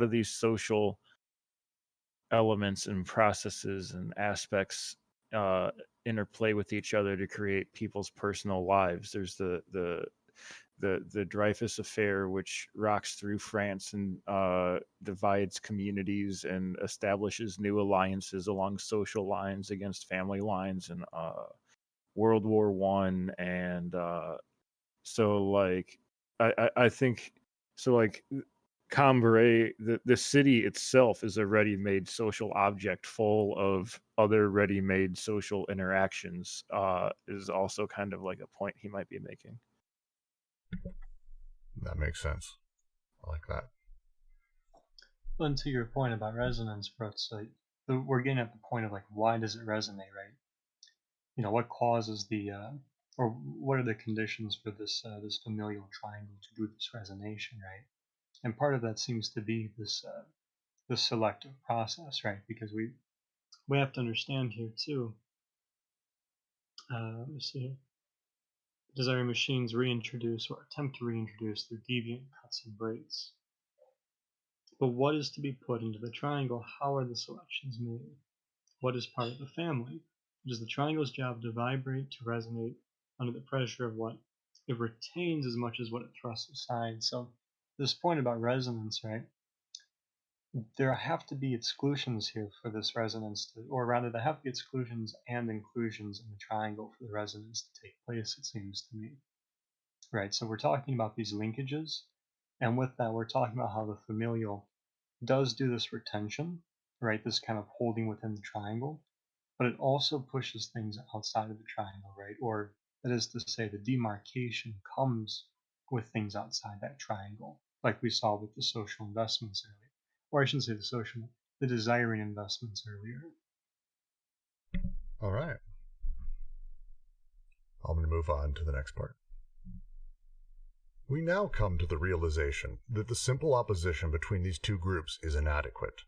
these social elements and processes and aspects interplay with each other to create people's personal lives. There's the Dreyfus affair, which rocks through France and divides communities and establishes new alliances along social lines against family lines, and World War One, and so like I think so like Cambrai, the city itself is a ready-made social object full of other ready-made social interactions, is also kind of like a point he might be making. That makes sense. I like that. And to your point about resonance, Brooks, we're getting at the point of like, why does it resonate, right? You know, what causes the, or what are the conditions for this familial triangle to do this resonation, right? And part of that seems to be this selective process, right? Because we have to understand here too. Let me see here. Desiring machines reintroduce or attempt to reintroduce their deviant cuts and breaks. But what is to be put into the triangle? How are the selections made? What is part of the family? It is the triangle's job to vibrate, to resonate under the pressure of what it retains as much as what it thrusts aside. So this point about resonance, right? There have to be exclusions here for this resonance, or rather there have to be exclusions and inclusions in the triangle for the resonance to take place, it seems to me. Right, so we're talking about these linkages, and with that we're talking about how the familial does do this retention, right, this kind of holding within the triangle, but it also pushes things outside of the triangle, right, or that is to say the demarcation comes with things outside that triangle, like we saw with the social investments earlier. Or I shouldn't say the desiring investments earlier. All right. I'm going to move on to the next part. We now come to the realization that the simple opposition between these two groups is inadequate.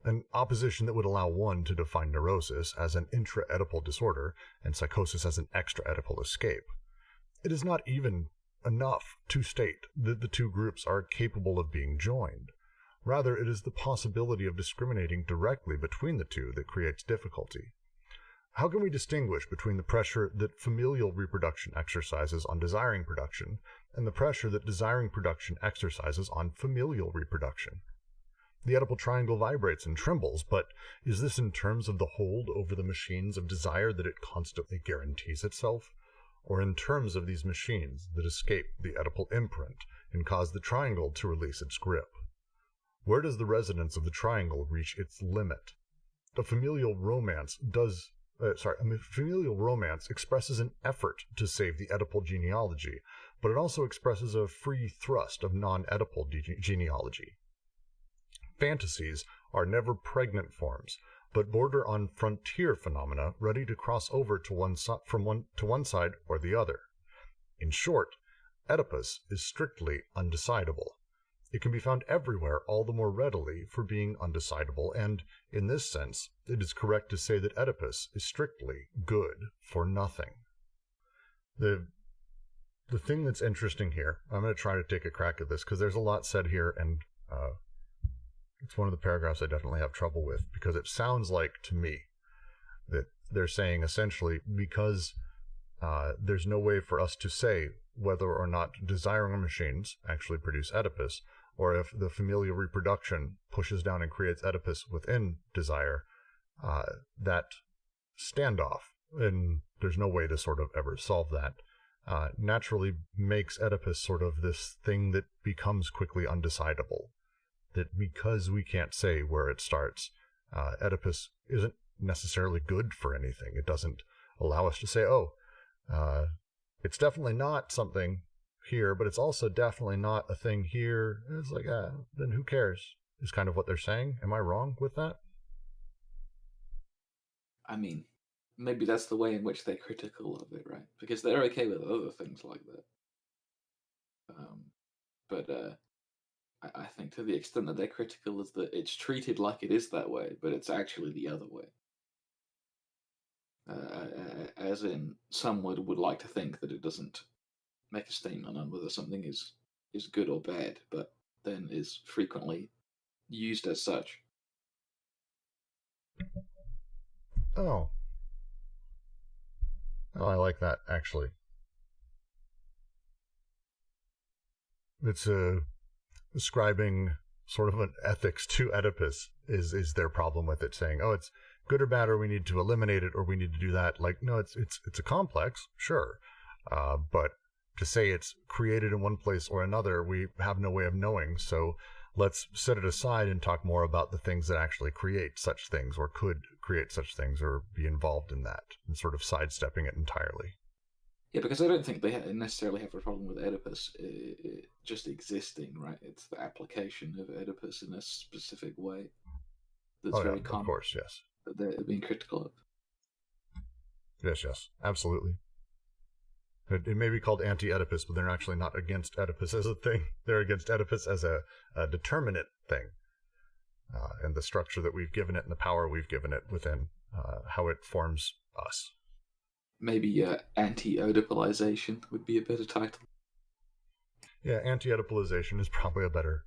An opposition that would allow one to define neurosis as an intra-Oedipal disorder and psychosis as an extra-Oedipal escape. It is not even enough to state that the two groups are capable of being joined. Rather, it is the possibility of discriminating directly between the two that creates difficulty. How can we distinguish between the pressure that familial reproduction exercises on desiring production and the pressure that desiring production exercises on familial reproduction? The Oedipal triangle vibrates and trembles, but is this in terms of the hold over the machines of desire that it constantly guarantees itself, or in terms of these machines that escape the Oedipal imprint and cause the triangle to release its grip? Where does the resonance of the triangle reach its limit? A familial romance expresses an effort to save the Oedipal genealogy, but it also expresses a free thrust of non-Oedipal genealogy. Fantasies are never pregnant forms, but border on frontier phenomena ready to cross over to one side or the other. In short, Oedipus is strictly undecidable. It can be found everywhere all the more readily for being undecidable, and, in this sense, it is correct to say that Oedipus is strictly good for nothing. The thing that's interesting here, I'm going to try to take a crack at this, because there's a lot said here, and it's one of the paragraphs I definitely have trouble with, because it sounds like, to me, that they're saying essentially, because there's no way for us to say whether or not desiring machines actually produce Oedipus, or if the familial reproduction pushes down and creates Oedipus within desire, that standoff, and there's no way to sort of ever solve that, naturally makes Oedipus sort of this thing that becomes quickly undecidable. That because we can't say where it starts, Oedipus isn't necessarily good for anything. It doesn't allow us to say, it's definitely not something here, but it's also definitely not a thing here. And it's like, then who cares? Is kind of what they're saying. Am I wrong with that? I mean, maybe that's the way in which they're critical of it, right? Because they're okay with other things like that. But I think to the extent that they're critical is that it's treated like it is that way, but it's actually the other way. As in, some would like to think that it doesn't make a statement on whether something is good or bad, but then is frequently used as such. Oh, I like that, actually. It's ascribing sort of an ethics to Oedipus is their problem with it, saying, it's good or bad, or we need to eliminate it, or we need to do that. Like, no, it's a complex, sure, but to say it's created in one place or another, we have no way of knowing, so let's set it aside and talk more about the things that actually create such things, or could create such things, or be involved in that, and sort of sidestepping it entirely. Yeah, because I don't think they necessarily have a problem with Oedipus just existing, right? It's the application of Oedipus in a specific way that's very common. Of course, yes. That they're being critical of. Yes, absolutely. It may be called anti-Oedipus, but they're actually not against Oedipus as a thing. They're against Oedipus as a determinate thing, and the structure that we've given it and the power we've given it within how it forms us. Maybe anti-Oedipalization would be a better title. Yeah, anti-Oedipalization is probably a better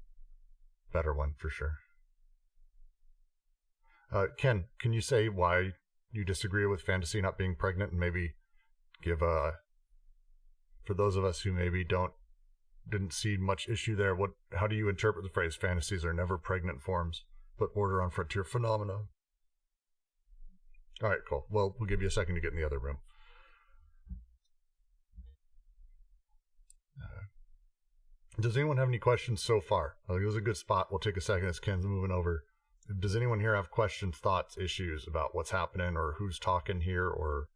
one for sure. Ken, can you say why you disagree with fantasy not being pregnant, and maybe give for those of us who maybe didn't see much issue there, how do you interpret the phrase fantasies are never pregnant forms, but border on frontier phenomena? All right, cool. Well, we'll give you a second to get in the other room. Does anyone have any questions so far? It was a good spot. We'll take a second as Ken's moving over. Does anyone here have questions, thoughts, issues about what's happening, or who's talking here, or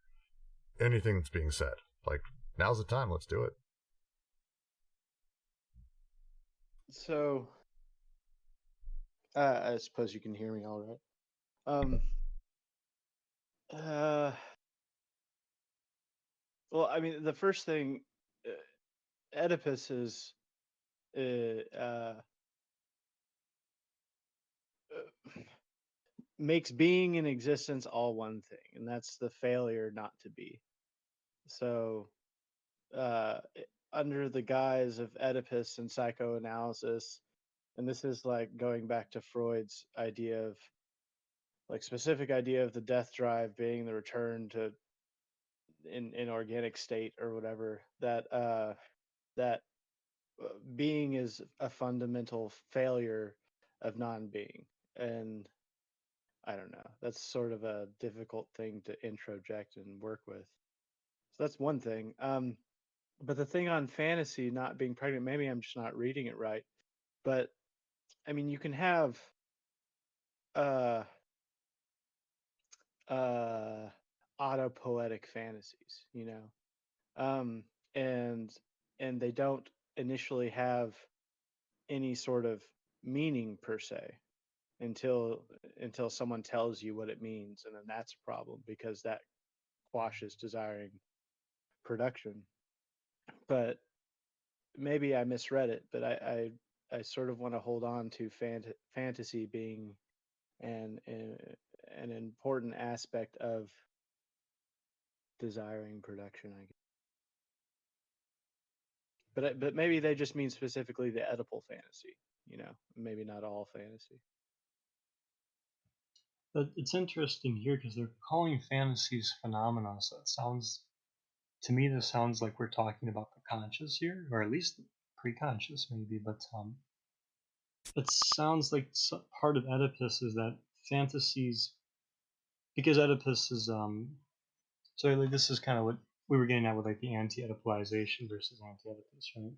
anything that's being said? Like, now's the time. Let's do it. So, I suppose you can hear me all right. Well, I mean, the first thing, Oedipus is makes being in existence all one thing, and that's the failure not to be. So under the guise of Oedipus and psychoanalysis, and this is like going back to Freud's idea of like specific idea of the death drive being the return to in organic state or whatever, that being is a fundamental failure of non-being. And I don't know, that's sort of a difficult thing to introject and work with. So that's one thing. But the thing on fantasy not being pregnant, maybe I'm just not reading it right, but I mean, you can have autopoetic fantasies, you know, and they don't initially have any sort of meaning per se until someone tells you what it means, and then that's a problem because that quashes desiring production. But maybe I misread it, but I sort of want to hold on to fantasy being an important aspect of desiring production, I guess. But maybe they just mean specifically the Oedipal fantasy, you know, maybe not all fantasy. But it's interesting here because they're calling fantasies phenomena, so it sounds, to me, this sounds like we're talking about the conscious here, or at least the pre-conscious maybe, but it sounds like part of Oedipus is that fantasies, because Oedipus is, so like this is kind of what we were getting at with like the anti-Oedipalization versus anti-Oedipus, right?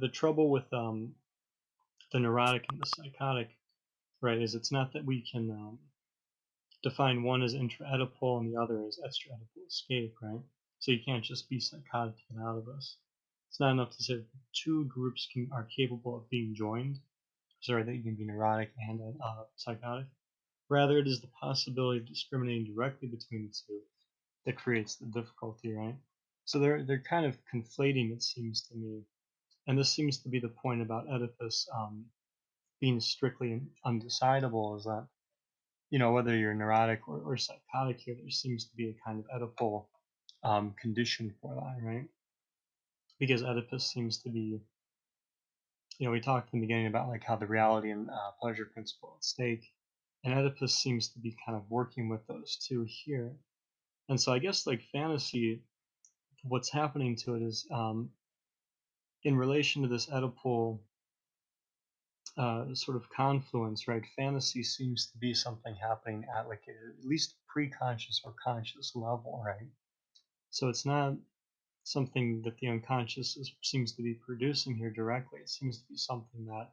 The trouble with the neurotic and the psychotic, right, is it's not that we can define one as intra-Oedipal and the other as extra-Oedipal escape, right? So you can't just be psychotic to get out of this. It's not enough to say that two groups are capable of being joined. Sorry, that you can be neurotic and psychotic. Rather, it is the possibility of discriminating directly between the two that creates the difficulty, right? So they're kind of conflating, it seems to me. And this seems to be the point about Oedipus being strictly undecidable, is that, you know, whether you're neurotic or psychotic here, there seems to be a kind of Oedipal condition for that, right? Because Oedipus seems to be, you know, we talked in the beginning about like how the reality and pleasure principle at stake, and Oedipus seems to be kind of working with those two here. And so I guess like fantasy, what's happening to it is in relation to this Oedipal sort of confluence, right? Fantasy seems to be something happening at like at least pre-conscious or conscious level, right? So it's not something that the unconscious seems to be producing here directly. It seems to be something that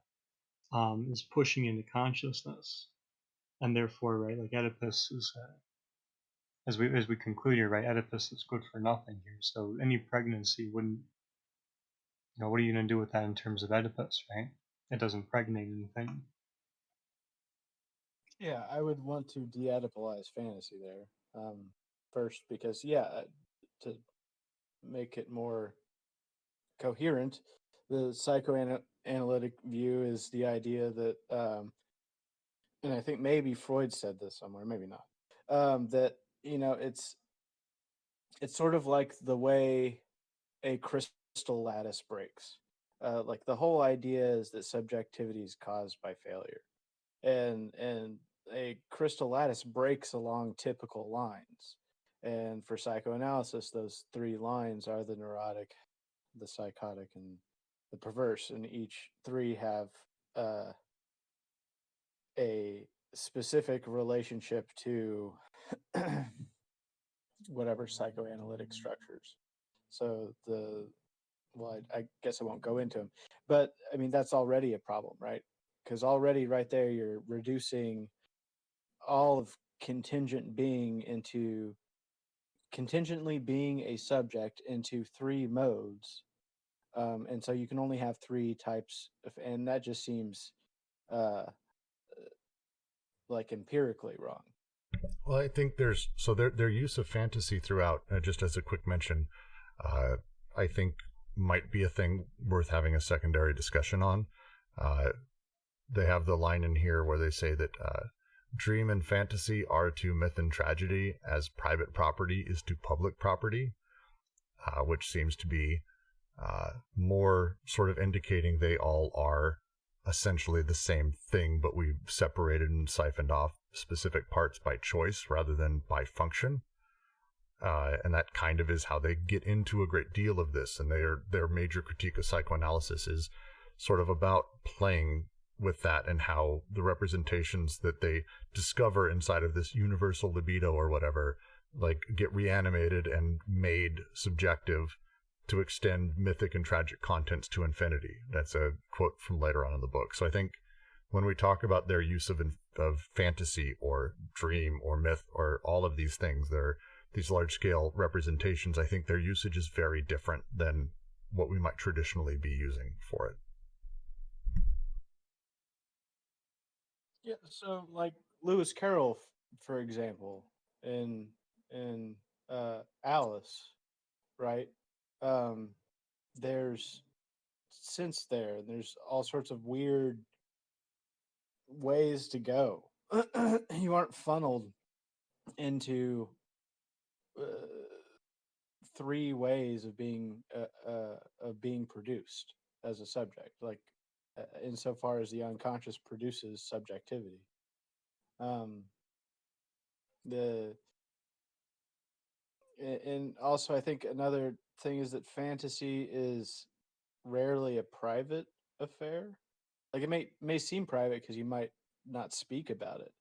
is pushing into consciousness, and therefore, right, like Oedipus is, as we conclude here, right, Oedipus is good for nothing here. So any pregnancy wouldn't, you know, what are you going to do with that in terms of Oedipus, right? It doesn't pregnate anything. Yeah, I would want to de-Oedipalize fantasy there first, because to make it more coherent, the psychoanalytic view is the idea that, and I think maybe Freud said this somewhere, maybe not, that, you know, it's sort of like the way a crystal lattice breaks. Like the whole idea is that subjectivity is caused by failure, and a crystal lattice breaks along typical lines. And for psychoanalysis, those three lines are the neurotic, the psychotic, and the perverse, and each three have a specific relationship to whatever psychoanalytic structures. So I guess I won't go into them, but I mean, that's already a problem, right? Because already right there, you're reducing all of contingently being a subject into three modes. And so you can only have three types and that just seems like empirically wrong. Well, I think their use of fantasy throughout, just as a quick mention, I think might be a thing worth having a secondary discussion on. They have the line in here where they say that dream and fantasy are to myth and tragedy as private property is to public property, which seems to be more sort of indicating they all are essentially the same thing, but we've separated and siphoned off specific parts by choice rather than by function. And that kind of is how they get into a great deal of this. And their major critique of psychoanalysis is sort of about playing with that and how the representations that they discover inside of this universal libido or whatever, like, get reanimated and made subjective to extend mythic and tragic contents to infinity. That's a quote from later on in the book. So I think when we talk about their use of fantasy or dream or myth or all of these things, these large-scale representations, I think their usage is very different than what we might traditionally be using for it. Yeah, so like Lewis Carroll, for example, in Alice, right? There's all sorts of weird ways to go. You aren't funneled into 3 ways of being produced as a subject, like insofar as the unconscious produces subjectivity. And also I think another thing is that fantasy is rarely a private affair. Like, it may seem private because you might not speak about it,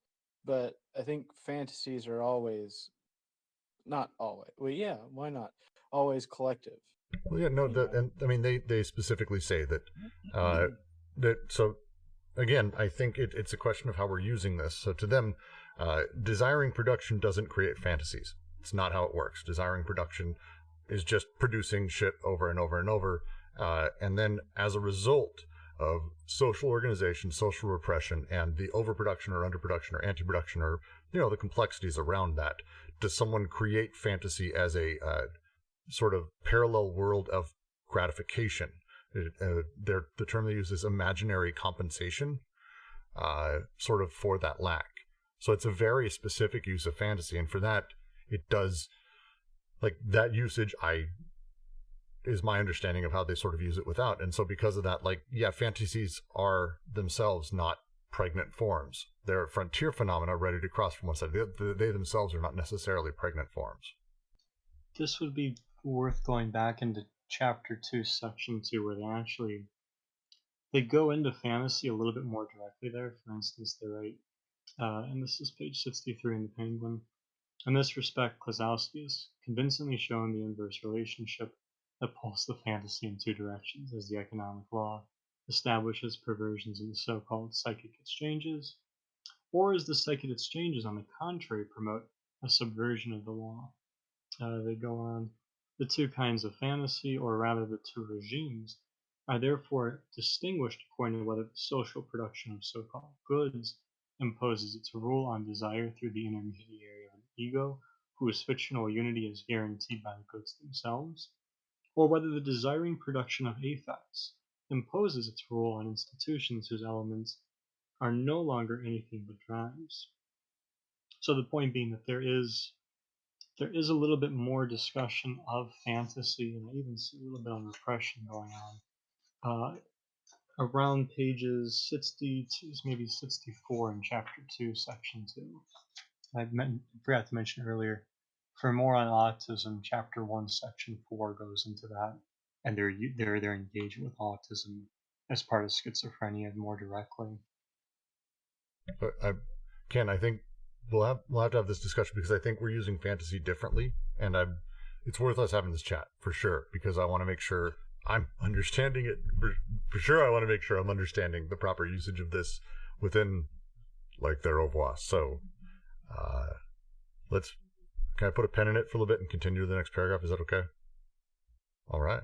but I think fantasies are always, not always, well, yeah, why not, always collective. Well, yeah, no, and I mean, they specifically say that, so again, I think it's a question of how we're using this. So to them, desiring production doesn't create fantasies. It's not how it works. Desiring production is just producing shit over and over and over. And then as a result of social organization, social repression, and the overproduction or underproduction or anti-production or, the complexities around that, does someone create fantasy as a sort of parallel world of gratification? The term they use is imaginary compensation, sort of for that lack. So it's a very specific use of fantasy, and for that, it does, like, that usage is my understanding of how they sort of use it without. And so because of that, like, yeah, fantasies are themselves not pregnant forms. They're frontier phenomena ready to cross from one side. They themselves are not necessarily pregnant forms. This would be worth going back into chapter 2, section 2, where they go into fantasy a little bit more directly there. For instance, they write, and this is page 63 in the Penguin, in this respect, Klosowski has convincingly shown the inverse relationship that pulls the fantasy in 2 directions, as the economic law establishes perversions in the so-called psychic exchanges, or as the psychic exchanges, on the contrary, promote a subversion of the law. They go on, the 2 kinds of fantasy, or rather the 2 regimes, are therefore distinguished according to whether the social production of so-called goods imposes its rule on desire through the intermediary of an ego, whose fictional unity is guaranteed by the goods themselves, or whether the desiring production of affects imposes its rule on institutions whose elements are no longer anything but drives. So the point being that there is a little bit more discussion of fantasy, and I even see a little bit on repression going on. Around pages 62, maybe 64 in chapter 2, section 2. I forgot to mention earlier, for more on autism, chapter 1, section 4 goes into that, and their engagement with autism as part of schizophrenia more directly. But Ken, I think we'll have to have this discussion, because I think we're using fantasy differently, and it's worth us having this chat for sure, because I want to make sure I'm understanding it for sure. I want to make sure I'm understanding the proper usage of this within, like, their oeuvre. So can I put a pen in it for a little bit and continue to the next paragraph? Is that okay? All right.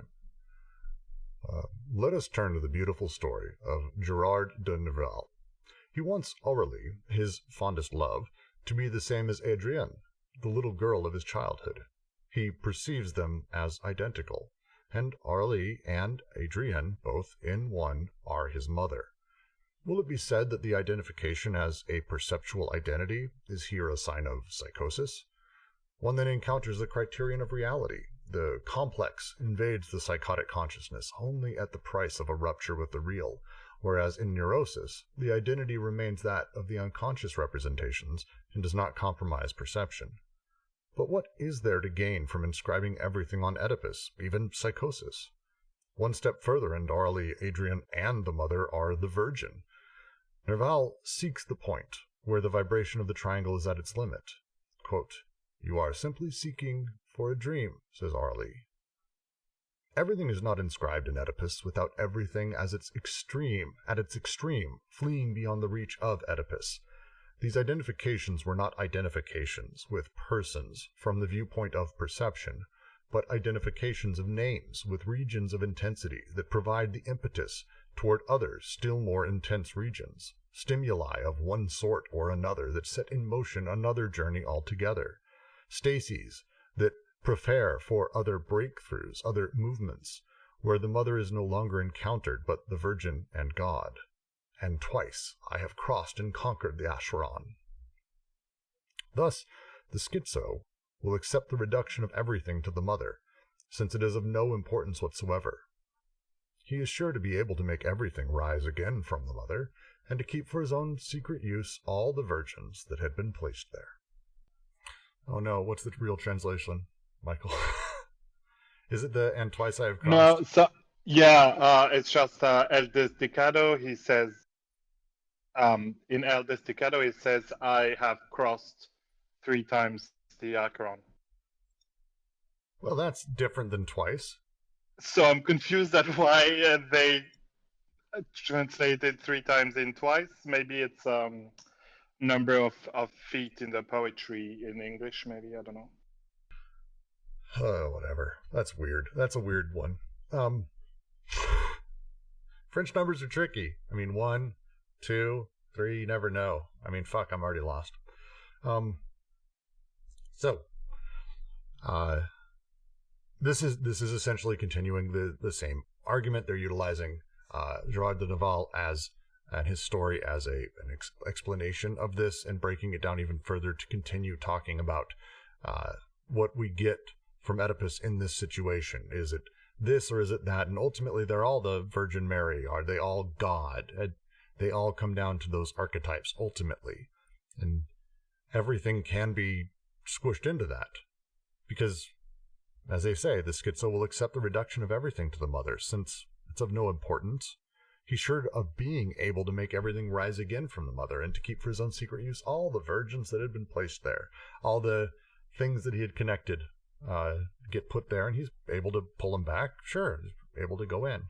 Let us turn to the beautiful story of Gerard de Nerval. He wants Aurélie, his fondest love, to be the same as Adrienne, the little girl of his childhood. He perceives them as identical, and Aurélie and Adrienne, both in one, are his mother. Will it be said that the identification as a perceptual identity is here a sign of psychosis? One then encounters the criterion of reality, The complex invades the psychotic consciousness only at the price of a rupture with the real, whereas in neurosis, the identity remains that of the unconscious representations and does not compromise perception. But what is there to gain from inscribing everything on Oedipus, even psychosis? One step further, and Arlie, Adrian, and the mother are the virgin. Nerval seeks the point where the vibration of the triangle is at its limit. Quote, "You are simply seeking for a dream," says Arlie. Everything is not inscribed in Oedipus without everything at its extreme, fleeing beyond the reach of Oedipus. These identifications were not identifications with persons from the viewpoint of perception, but identifications of names with regions of intensity that provide the impetus toward other, still more intense regions, stimuli of one sort or another that set in motion another journey altogether, stases that prepare for other breakthroughs, other movements, where the mother is no longer encountered but the Virgin and God. And twice I have crossed and conquered the Acheron. Thus, the schizo will accept the reduction of everything to the mother, since it is of no importance whatsoever. He is sure to be able to make everything rise again from the mother, and to keep for his own secret use all the virgins that had been placed there. Oh no, what's the real translation, Michael? Is it the "and twice I have crossed"? No, so yeah, it's just El Desdicado. He says, in El Desdicado, it says, "I have crossed 3 times the Acheron." Well, that's different than twice. So I'm confused at why they translated 3 times in twice. Maybe it's number of feet in the poetry in English. Maybe, I don't know. Oh, whatever. That's weird. That's a weird one. French numbers are tricky. I mean, 1, 2, 3, you never know. I mean, fuck, I'm already lost. This is essentially continuing the same argument. They're utilizing Gerard de Nerval and his story as an explanation of this, and breaking it down even further to continue talking about what we get from Oedipus in this situation. Is it this or is it that? And ultimately, they're all the Virgin Mary. Are they all God? They all come down to those archetypes ultimately. And everything can be squished into that. Because, as they say, the schizo will accept the reduction of everything to the mother, since it's of no importance. He's sure of being able to make everything rise again from the mother, and to keep for his own secret use all the virgins that had been placed there, all the things that he had connected get put there, and he's able to pull them back. Sure, he's able to go in.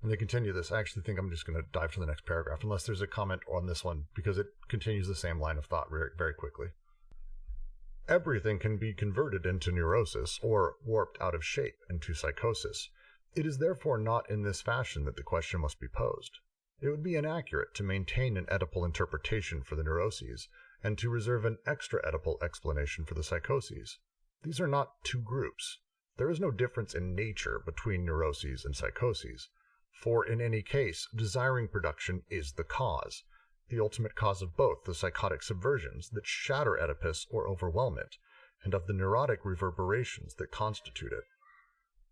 And they continue this. I actually think I'm just going to dive to the next paragraph, unless there's a comment on this one, because it continues the same line of thought very, very quickly. Everything can be converted into neurosis, or warped out of shape into psychosis. It is therefore not in this fashion that the question must be posed. It would be inaccurate to maintain an Oedipal interpretation for the neuroses, and to reserve an extra-Oedipal explanation for the psychoses. These are not two groups. There is no difference in nature between neuroses and psychoses, for in any case, desiring production is the cause, the ultimate cause of both the psychotic subversions that shatter Oedipus or overwhelm it, and of the neurotic reverberations that constitute it.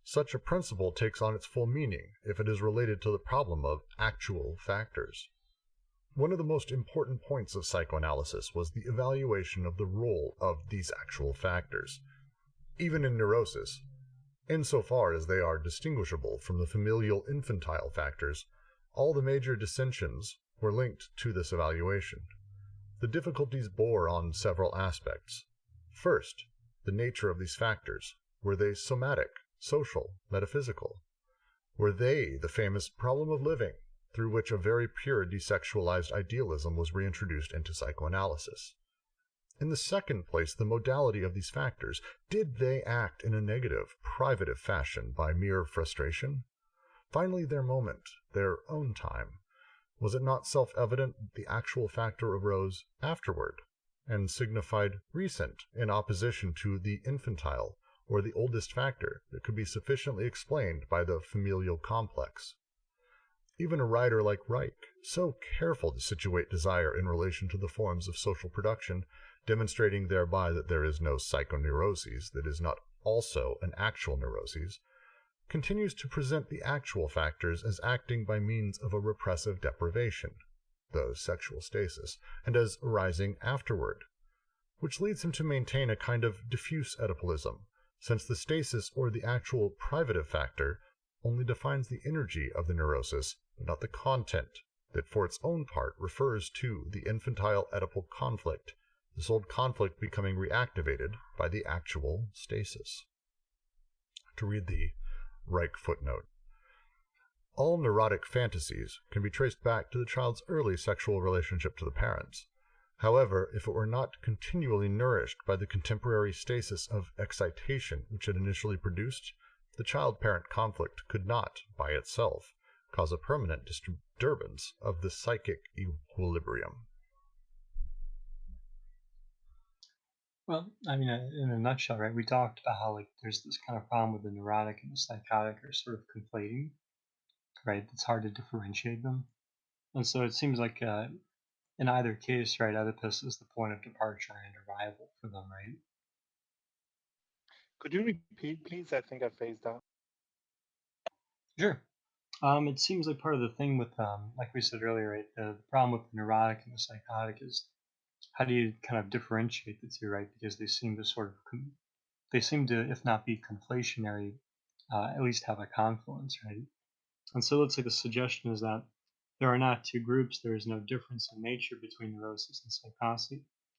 Such a principle takes on its full meaning if it is related to the problem of actual factors. One of the most important points of psychoanalysis was the evaluation of the role of these actual factors. Even in neurosis, insofar as they are distinguishable from the familial infantile factors, all the major dissensions were linked to this evaluation. The difficulties bore on several aspects. First, the nature of these factors. Were they somatic, social, metaphysical? Were they the famous problem of living, through which a very pure desexualized idealism was reintroduced into psychoanalysis? In the second place, the modality of these factors. Did they act in a negative, privative fashion by mere frustration? Finally, their moment, their own time. Was it not self-evident that the actual factor arose afterward, and signified recent in opposition to the infantile, or the oldest factor that could be sufficiently explained by the familial complex? Even a writer like Reich, so careful to situate desire in relation to the forms of social production, demonstrating thereby that there is no psychoneuroses that is not also an actual neuroses, continues to present the actual factors as acting by means of a repressive deprivation, the sexual stasis, and as arising afterward, which leads him to maintain a kind of diffuse Oedipalism, since the stasis or the actual privative factor only defines the energy of the neurosis, but not the content, that for its own part refers to the infantile Oedipal conflict, this old conflict becoming reactivated by the actual stasis. To read the Reich footnote, all neurotic fantasies can be traced back to the child's early sexual relationship to the parents. However, if it were not continually nourished by the contemporary stasis of excitation which it initially produced, the child-parent conflict could not, by itself, cause a permanent disturbance of the psychic equilibrium. Well, I mean, in a nutshell, right, we talked about how, like, there's this kind of problem with the neurotic and the psychotic are sort of conflating, right? It's hard to differentiate them. And so it seems like in either case, right, Oedipus is the point of departure and arrival for them, right? Could you repeat, please? I think I phased out. Sure. It seems like part of the thing with, like we said earlier, right, the problem with the neurotic and the psychotic is how do you kind of differentiate the two, right? Because they seem to sort of, they seem to, if not be conflationary, at least have a confluence, right? And so let's say the suggestion is that there are not two groups, there is no difference in nature between neurosis and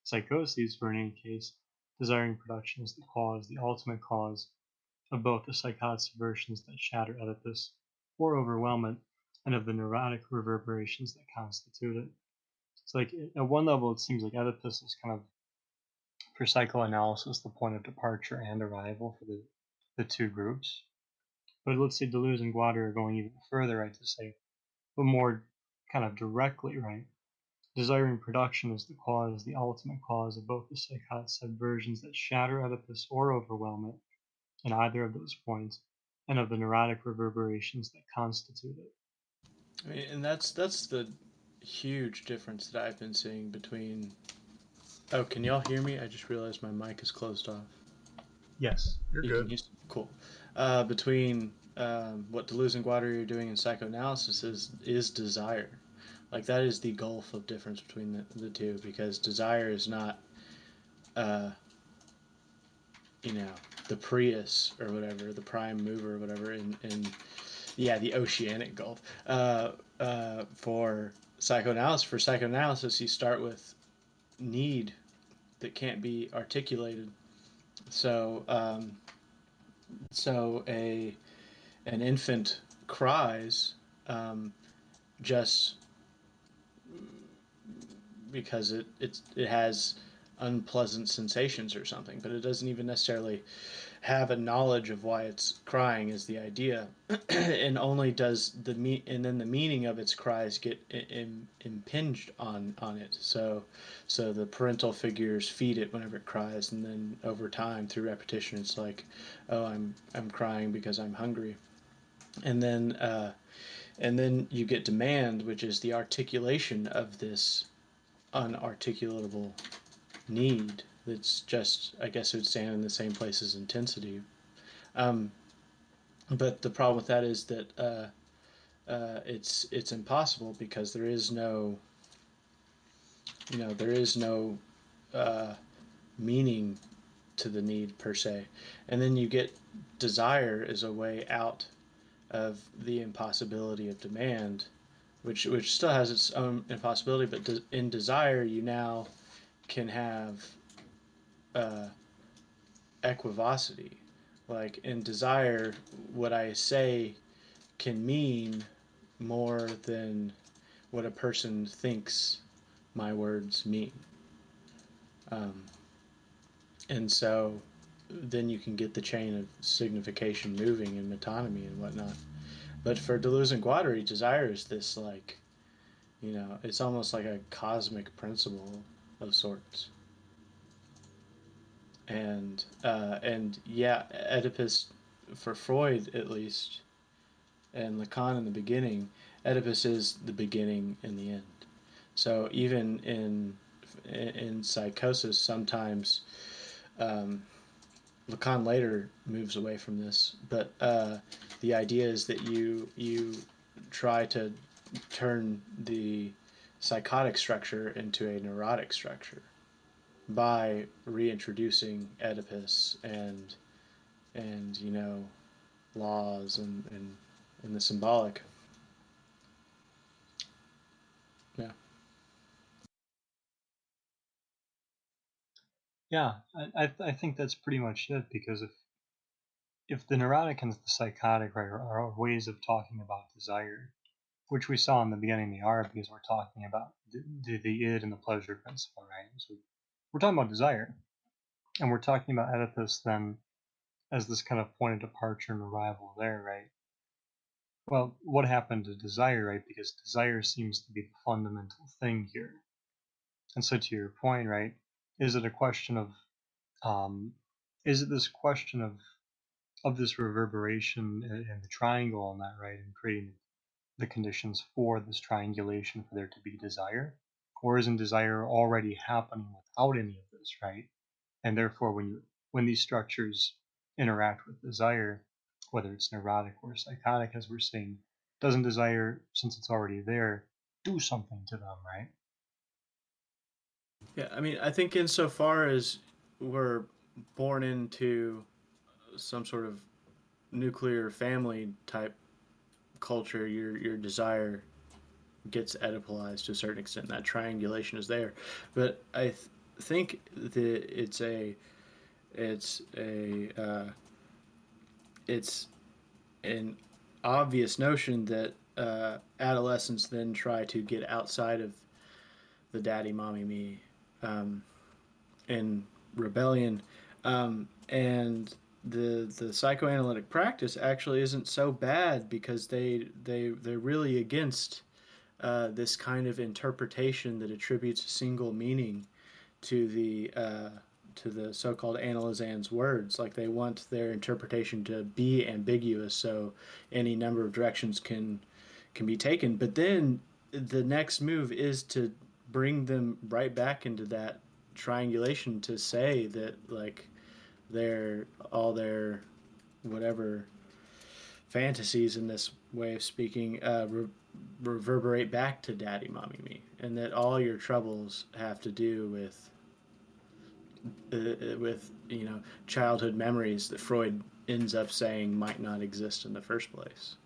psychoses, for in any case, desiring production is the cause, the ultimate cause of both the psychotic subversions that shatter Oedipus or overwhelm it, and of the neurotic reverberations that constitute it. It's like, at one level, it seems like Oedipus is kind of, for psychoanalysis, the point of departure and arrival for the two groups. But let's say Deleuze and Guattari are going even further, right, to say, but more kind of directly, right? Desiring production is the cause, the ultimate cause of both the psychotic subversions that shatter Oedipus or overwhelm it in either of those points, and of the neurotic reverberations that constitute it. I mean, and that's the huge difference that I've been seeing between. Oh, can y'all hear me? I just realized my mic is closed off. Yes. You're good. Cool. Between what Deleuze and Guattari are doing in psychoanalysis is desire. Like, that is the gulf of difference between the two, because desire is not, the Prius or whatever, the prime mover or whatever in the oceanic gulf. For psychoanalysis, you start with need that can't be articulated. So, an infant cries just because it has unpleasant sensations or something, but it doesn't even necessarily have a knowledge of why it's crying is the idea, and only does the meaning of its cries get impinged on it. So the parental figures feed it whenever it cries, and then over time through repetition, it's like, oh, I'm crying because I'm hungry, and then you get demand, which is the articulation of this unarticulatable need that's just, I guess it would stand in the same place as intensity. But the problem with that is that it's impossible, because there is no meaning to the need per se. And then you get desire as a way out of the impossibility of demand, which still has its own impossibility, but in desire you now can have equivocity. Like, in desire, what I say can mean more than what a person thinks my words mean. And so then you can get the chain of signification moving and metonymy and whatnot. But for Deleuze and Guattari, desire is this, like, it's almost like a cosmic principle of sorts. And Oedipus, for Freud at least, and Lacan in the beginning, Oedipus is the beginning and the end. So even in in psychosis, sometimes Lacan later moves away from this, but the idea is that you try to turn the psychotic structure into a neurotic structure by reintroducing Oedipus and laws and the symbolic. Yeah. Yeah, I think that's pretty much it, because if the neurotic and the psychotic, right, are ways of talking about desire, which we saw in the beginning they are, because we're talking about the id and the pleasure principle, right? So we're talking about desire, and we're talking about Oedipus then as this kind of point of departure and arrival there, right? Well, what happened to desire, right? Because desire seems to be the fundamental thing here. And so to your point, right, is it a question of is it this question of this reverberation in the triangle and that, right, and creating the conditions for this triangulation for there to be desire? Or isn't desire already happening without any of this, right? And therefore when these structures interact with desire, whether it's neurotic or psychotic, as we're saying, doesn't desire, since it's already there, do something to them, right? Yeah, I mean, I think insofar as we're born into some sort of nuclear family type culture, your desire gets Oedipalized to a certain extent. That triangulation is there, but I think that it's an obvious notion that adolescents then try to get outside of the daddy, mommy, me, in rebellion, and the psychoanalytic practice actually isn't so bad, because they're really against this kind of interpretation that attributes a single meaning to the so-called analysand's words. Like, they want their interpretation to be ambiguous, so any number of directions can be taken. But then the next move is to bring them right back into that triangulation, to say that, like, all their whatever fantasies, in this way of speaking, reverberate back to daddy, mommy, me, and that all your troubles have to do with childhood memories that Freud ends up saying might not exist in the first place.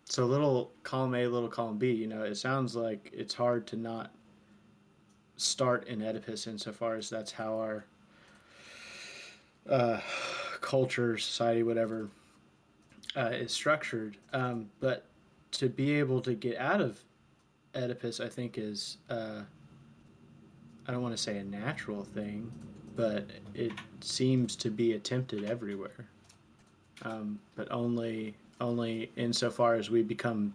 So little column A, little column B, it sounds like it's hard to not start in Oedipus, insofar as that's how our culture, society, whatever, is structured. But to be able to get out of Oedipus, I think, is, I don't want to say a natural thing, but it seems to be attempted everywhere. But only insofar as we become,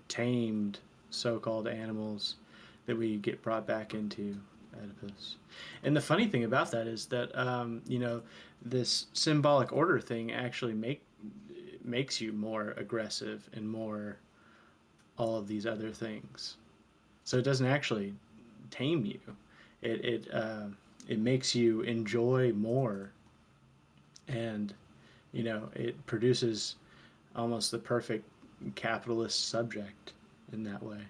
tamed so-called animals, that we get brought back into Oedipus. And the funny thing about that is that, this symbolic order thing actually makes you more aggressive and more all of these other things. So it doesn't actually tame you. It makes you enjoy more, and it produces almost the perfect capitalist subject in that way.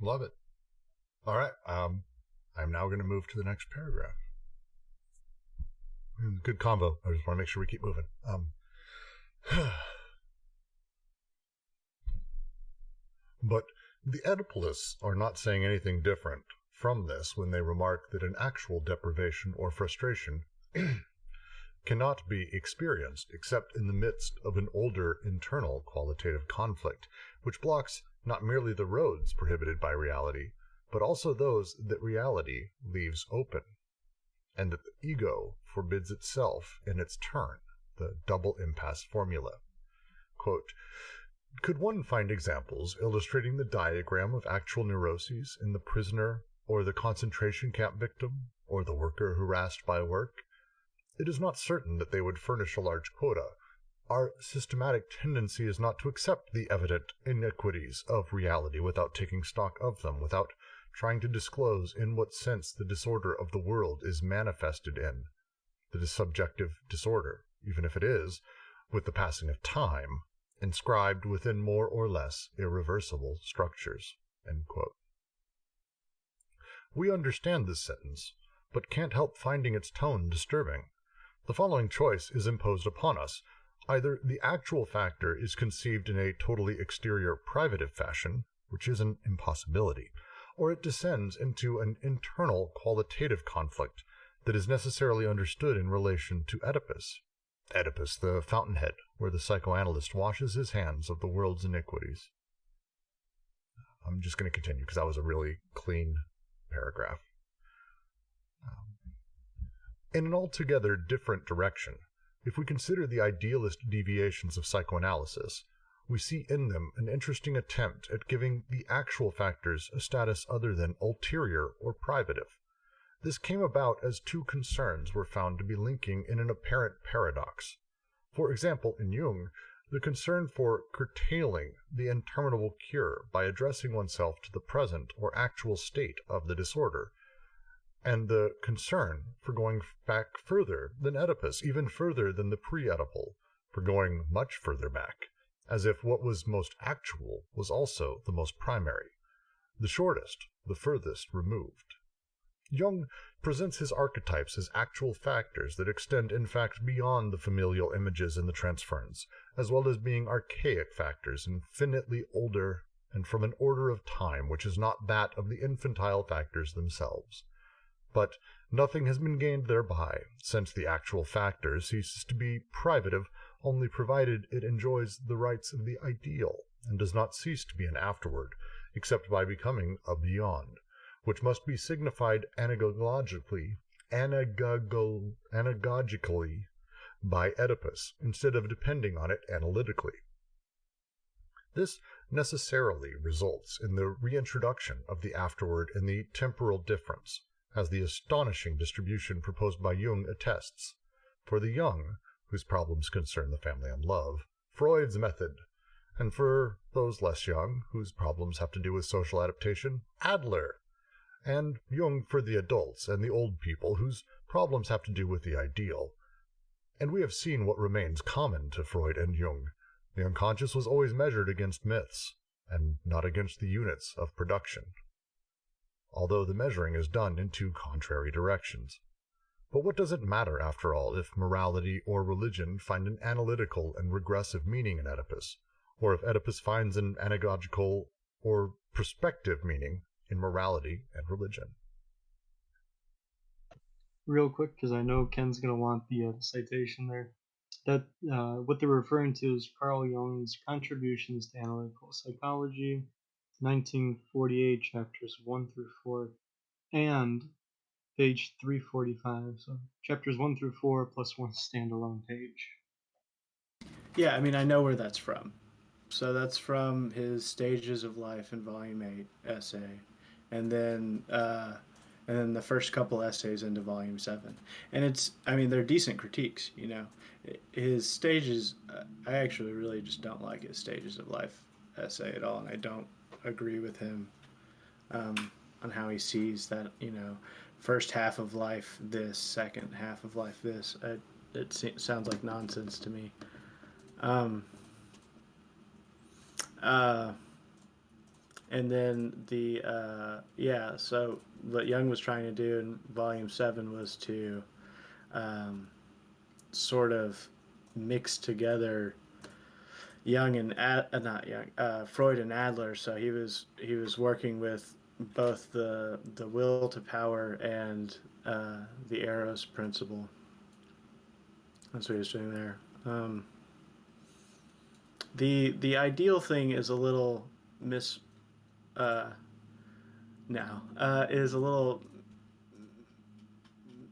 Love it. All right. I'm now going to move to the next paragraph. Good convo. I just want to make sure we keep moving. But the Oedipalists are not saying anything different from this when they remark that an actual deprivation or frustration cannot be experienced except in the midst of an older internal qualitative conflict, which blocks not merely the roads prohibited by reality, but also those that reality leaves open, and that the ego forbids itself in its turn, the double impasse formula. Quote, could one find examples illustrating the diagram of actual neuroses in the prisoner or the concentration camp victim or the worker harassed by work? It is not certain that they would furnish a large quota, our systematic tendency is not to accept the evident iniquities of reality without taking stock of them, without trying to disclose in what sense the disorder of the world is manifested in, the subjective disorder, even if it is, with the passing of time, inscribed within more or less irreversible structures." End quote. We understand this sentence, but can't help finding its tone disturbing. The following choice is imposed upon us. Either the actual factor is conceived in a totally exterior privative fashion, which is an impossibility, or it descends into an internal qualitative conflict that is necessarily understood in relation to Oedipus. Oedipus, the fountainhead, where the psychoanalyst washes his hands of the world's iniquities. I'm just going to continue because that was a really clean paragraph. In an altogether different direction, if we consider the idealist deviations of psychoanalysis, we see in them an interesting attempt at giving the actual factors a status other than ulterior or privative. This came about as two concerns were found to be linking in an apparent paradox. For example, in Jung, the concern for curtailing the interminable cure by addressing oneself to the present or actual state of the disorder, and the concern for going back further than Oedipus, even further than the pre-Oedipal, for going much further back, as if what was most actual was also the most primary, the shortest, the furthest removed. Jung presents his archetypes as actual factors that extend in fact beyond the familial images in the transference, as well as being archaic factors, infinitely older and from an order of time which is not that of the infantile factors themselves. But nothing has been gained thereby, since the actual factor ceases to be privative only provided it enjoys the rights of the ideal, and does not cease to be an afterward, except by becoming a beyond, which must be signified anagogically by Oedipus, instead of depending on it analytically. This necessarily results in the reintroduction of the afterward in the temporal difference, as the astonishing distribution proposed by Jung attests. For the young, whose problems concern the family and love, Freud's method, and for those less young, whose problems have to do with social adaptation, Adler, and Jung for the adults and the old people, whose problems have to do with the ideal. And we have seen what remains common to Freud and Jung. The unconscious was always measured against myths, and not against the units of production, although the measuring is done in two contrary directions. But what does it matter, after all, if morality or religion find an analytical and regressive meaning in Oedipus, or if Oedipus finds an anagogical or prospective meaning in morality and religion? Real quick, because I know Ken's going to want the citation there. That what they're referring to is Carl Jung's Contributions to Analytical Psychology, 1948, chapters 1 through 4, and page 345. So chapters 1 through 4 plus one standalone page. Yeah, I mean, I know where that's from. So that's from his Stages of Life in Volume 8 essay, and then the first couple essays into Volume 7. And it's, I mean, they're decent critiques, you know. His Stages, I actually really just don't like his Stages of Life essay at all, and I don't agree with him on how he sees that, you know, first half of life this, second half of life this. It sounds like nonsense to me. And then so what Jung was trying to do in Volume 7 was to sort of mix together Freud and Adler. So he was working with both the will to power and the Eros principle. That's what he was doing there. The ideal thing is a little is a little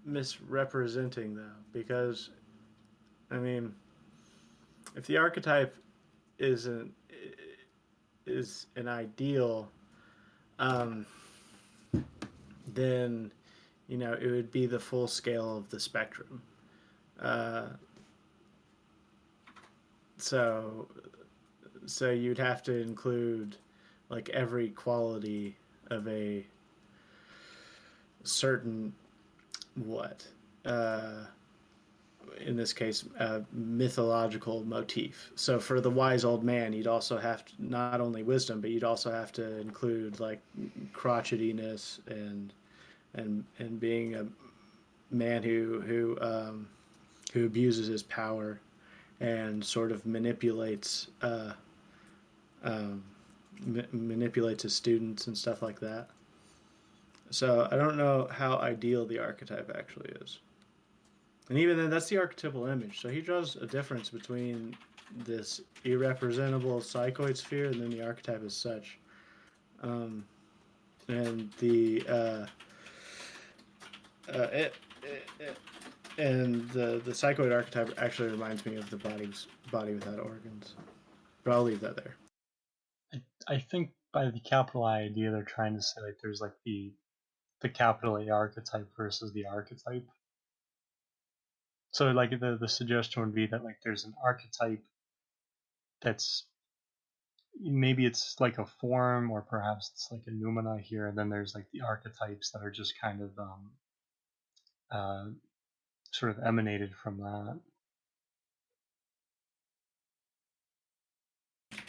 misrepresenting, though, because, I mean, if the archetype is an ideal, then, you know, it would be the full scale of the spectrum. so you'd have to include like every quality of a certain in this case, a mythological motif. So for the wise old man, you'd also have to, not only wisdom, but you'd also have to include like crotchetiness and being a man who abuses his power and sort of manipulates manipulates his students and stuff like that. So I don't know how ideal the archetype actually is. And even then, that's the archetypal image. So he draws a difference between this irrepresentable psychoid sphere and then the archetype as such. And the psychoid archetype actually reminds me of the body without organs. But I'll leave that there. I think by the capital I idea, they're trying to say like there's like the capital A archetype versus the archetype. So like the suggestion would be that like there's an archetype that's maybe it's like a form or perhaps it's like a noumena here, and then there's like the archetypes that are just kind of sort of emanated from that.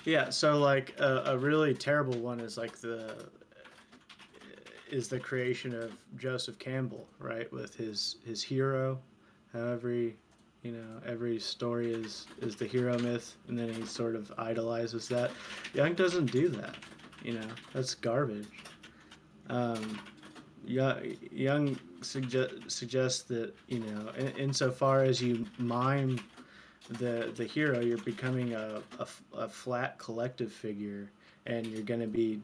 Yeah, so like a really terrible one is like the creation of Joseph Campbell, right? With his hero, how every story is the hero myth, and then he sort of idolizes that. Jung doesn't do that, that's garbage. Jung suggests that insofar as you mime the hero, you're becoming a flat collective figure, and you're going to be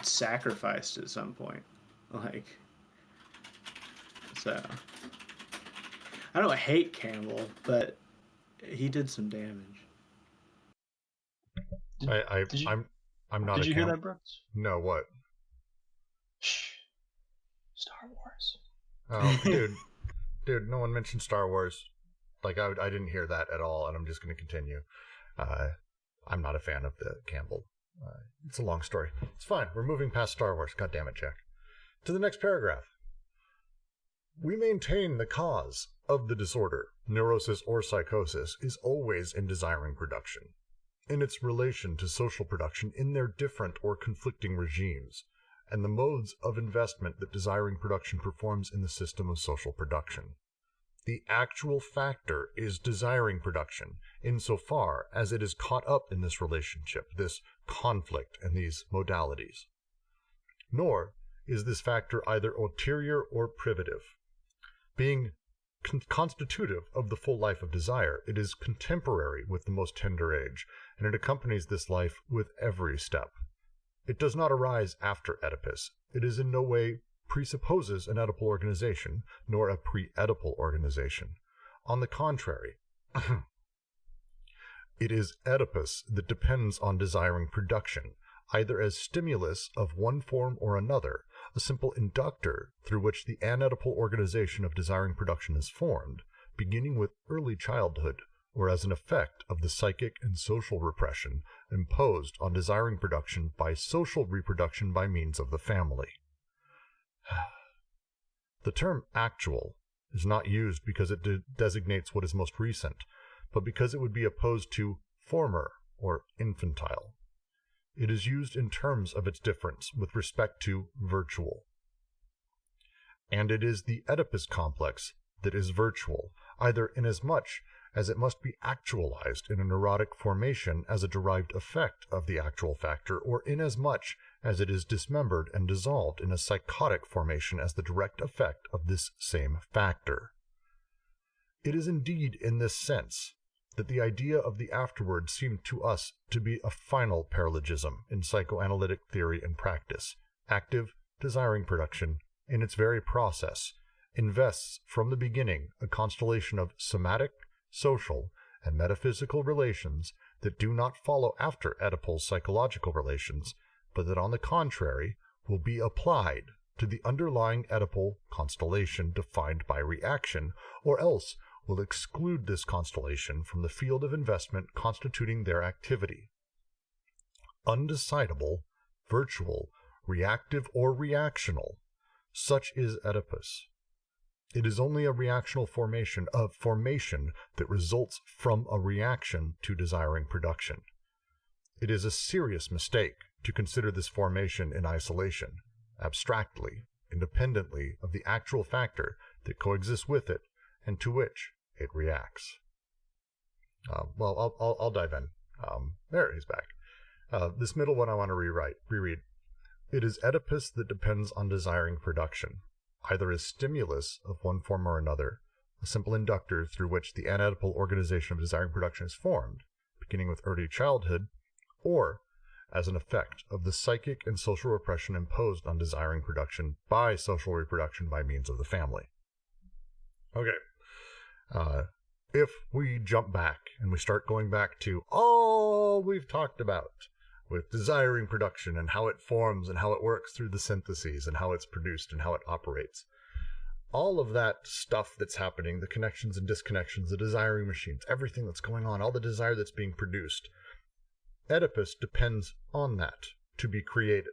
sacrificed at some point. So I don't hate Campbell, but he did some damage. I'm not. Did you hear that, Brooks? No, what? Shh. Star Wars. Oh, dude, no one mentioned Star Wars. Like I didn't hear that at all, and I'm just going to continue. I'm not a fan of the Campbell. It's a long story. It's fine. We're moving past Star Wars. God damn it, Jack. To the next paragraph. We maintain the cause of the disorder, neurosis or psychosis, is always in desiring production, in its relation to social production in their different or conflicting regimes, and the modes of investment that desiring production performs in the system of social production. The actual factor is desiring production, insofar as it is caught up in this relationship, this conflict, and these modalities. Nor is this factor either ulterior or privative. Being constitutive of the full life of desire, it is contemporary with the most tender age, and it accompanies this life with every step. It does not arise after Oedipus. It is in no way presupposes an Oedipal organization, nor a pre-Oedipal organization. On the contrary, it is Oedipus that depends on desiring production, either as stimulus of one form or another, a simple inductor through which the anedipal organization of desiring production is formed, beginning with early childhood, or as an effect of the psychic and social repression imposed on desiring production by social reproduction by means of the family. The term actual is not used because it designates what is most recent, but because it would be opposed to former or infantile. It is used in terms of its difference with respect to virtual. And it is the Oedipus complex that is virtual, either inasmuch as it must be actualized in a neurotic formation as a derived effect of the actual factor, or inasmuch as it is dismembered and dissolved in a psychotic formation as the direct effect of this same factor. It is indeed in this sense that the idea of the afterward seemed to us to be a final paralogism in psychoanalytic theory and practice. Active, desiring production, in its very process, invests from the beginning a constellation of somatic, social, and metaphysical relations that do not follow after Oedipal psychological relations, but that on the contrary will be applied to the underlying Oedipal constellation defined by reaction, or else will exclude this constellation from the field of investment constituting their activity. Undecidable, virtual, reactive, or reactional, such is Oedipus. It is only a reactional formation that results from a reaction to desiring production. It is a serious mistake to consider this formation in isolation, abstractly, independently of the actual factor that coexists with it and to which it reacts. I'll dive in. There, he's back. This middle one I want to reread. It is Oedipus that depends on desiring production, either as stimulus of one form or another, a simple inductor through which the anatopical organization of desiring production is formed, beginning with early childhood, or as an effect of the psychic and social repression imposed on desiring production by social reproduction by means of the family. Okay. If we jump back and we start going back to all we've talked about with desiring production and how it forms and how it works through the syntheses and how it's produced and how it operates, all of that stuff that's happening, the connections and disconnections, the desiring machines, everything that's going on, all the desire that's being produced, Oedipus depends on that to be created.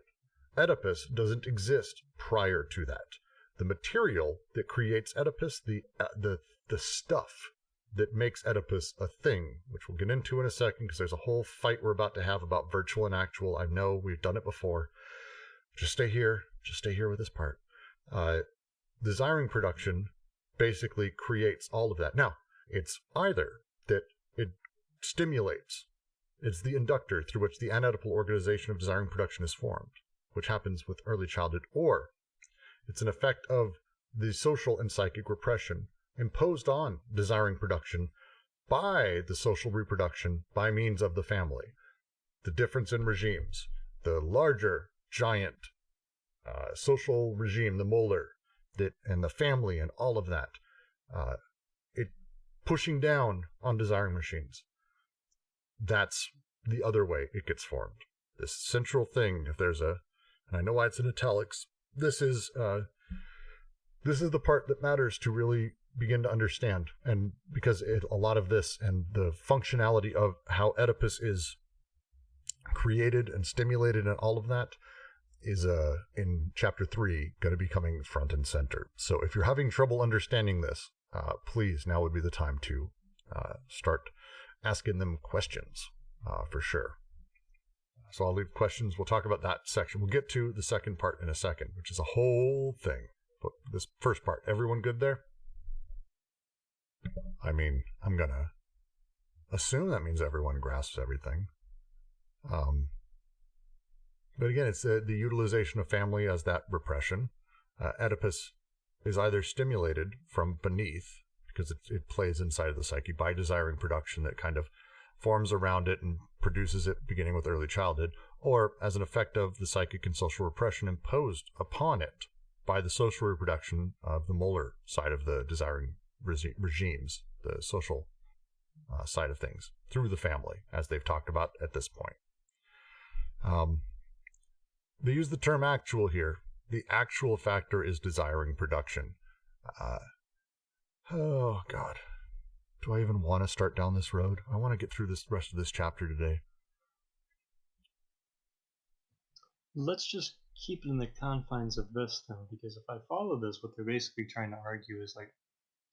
Oedipus doesn't exist prior to that. The material that creates Oedipus, the stuff that makes Oedipus a thing, which we'll get into in a second because there's a whole fight we're about to have about virtual and actual. I know we've done it before. Just stay here with this part. Desiring production basically creates all of that. Now, it's either that it stimulates, it's the inductor through which the anatopical organization of desiring production is formed, which happens with early childhood, or it's an effect of the social and psychic repression imposed on desiring production by the social reproduction by means of the family. The difference in regimes, the larger, giant social regime, the molar, and the family and all of that, it pushing down on desiring machines. That's the other way it gets formed. This central thing, if there's and I know why it's in italics, this is the part that matters to really begin to understand, and because a lot of this and the functionality of how Oedipus is created and stimulated and all of that is in chapter 3 going to be coming front and center. So if you're having trouble understanding this, please, now would be the time to start asking them questions for sure. So I'll leave questions. We'll talk about that section. We'll get to the second part in a second, which is a whole thing. But this first part, everyone good there? I mean, I'm going to assume that means everyone grasps everything. But again, it's the utilization of family as that repression. Oedipus is either stimulated from beneath, because it plays inside of the psyche, by desiring production that kind of forms around it and produces it beginning with early childhood, or as an effect of the psychic and social repression imposed upon it by the social reproduction of the molar side of the desiring regimes, the social side of things, through the family, as they've talked about at this point. They use the term actual here. The actual factor is desiring production. Oh, God. Do I even want to start down this road? I want to get through this rest of this chapter today. Let's just keep it in the confines of this, then, because if I follow this, what they're basically trying to argue is like,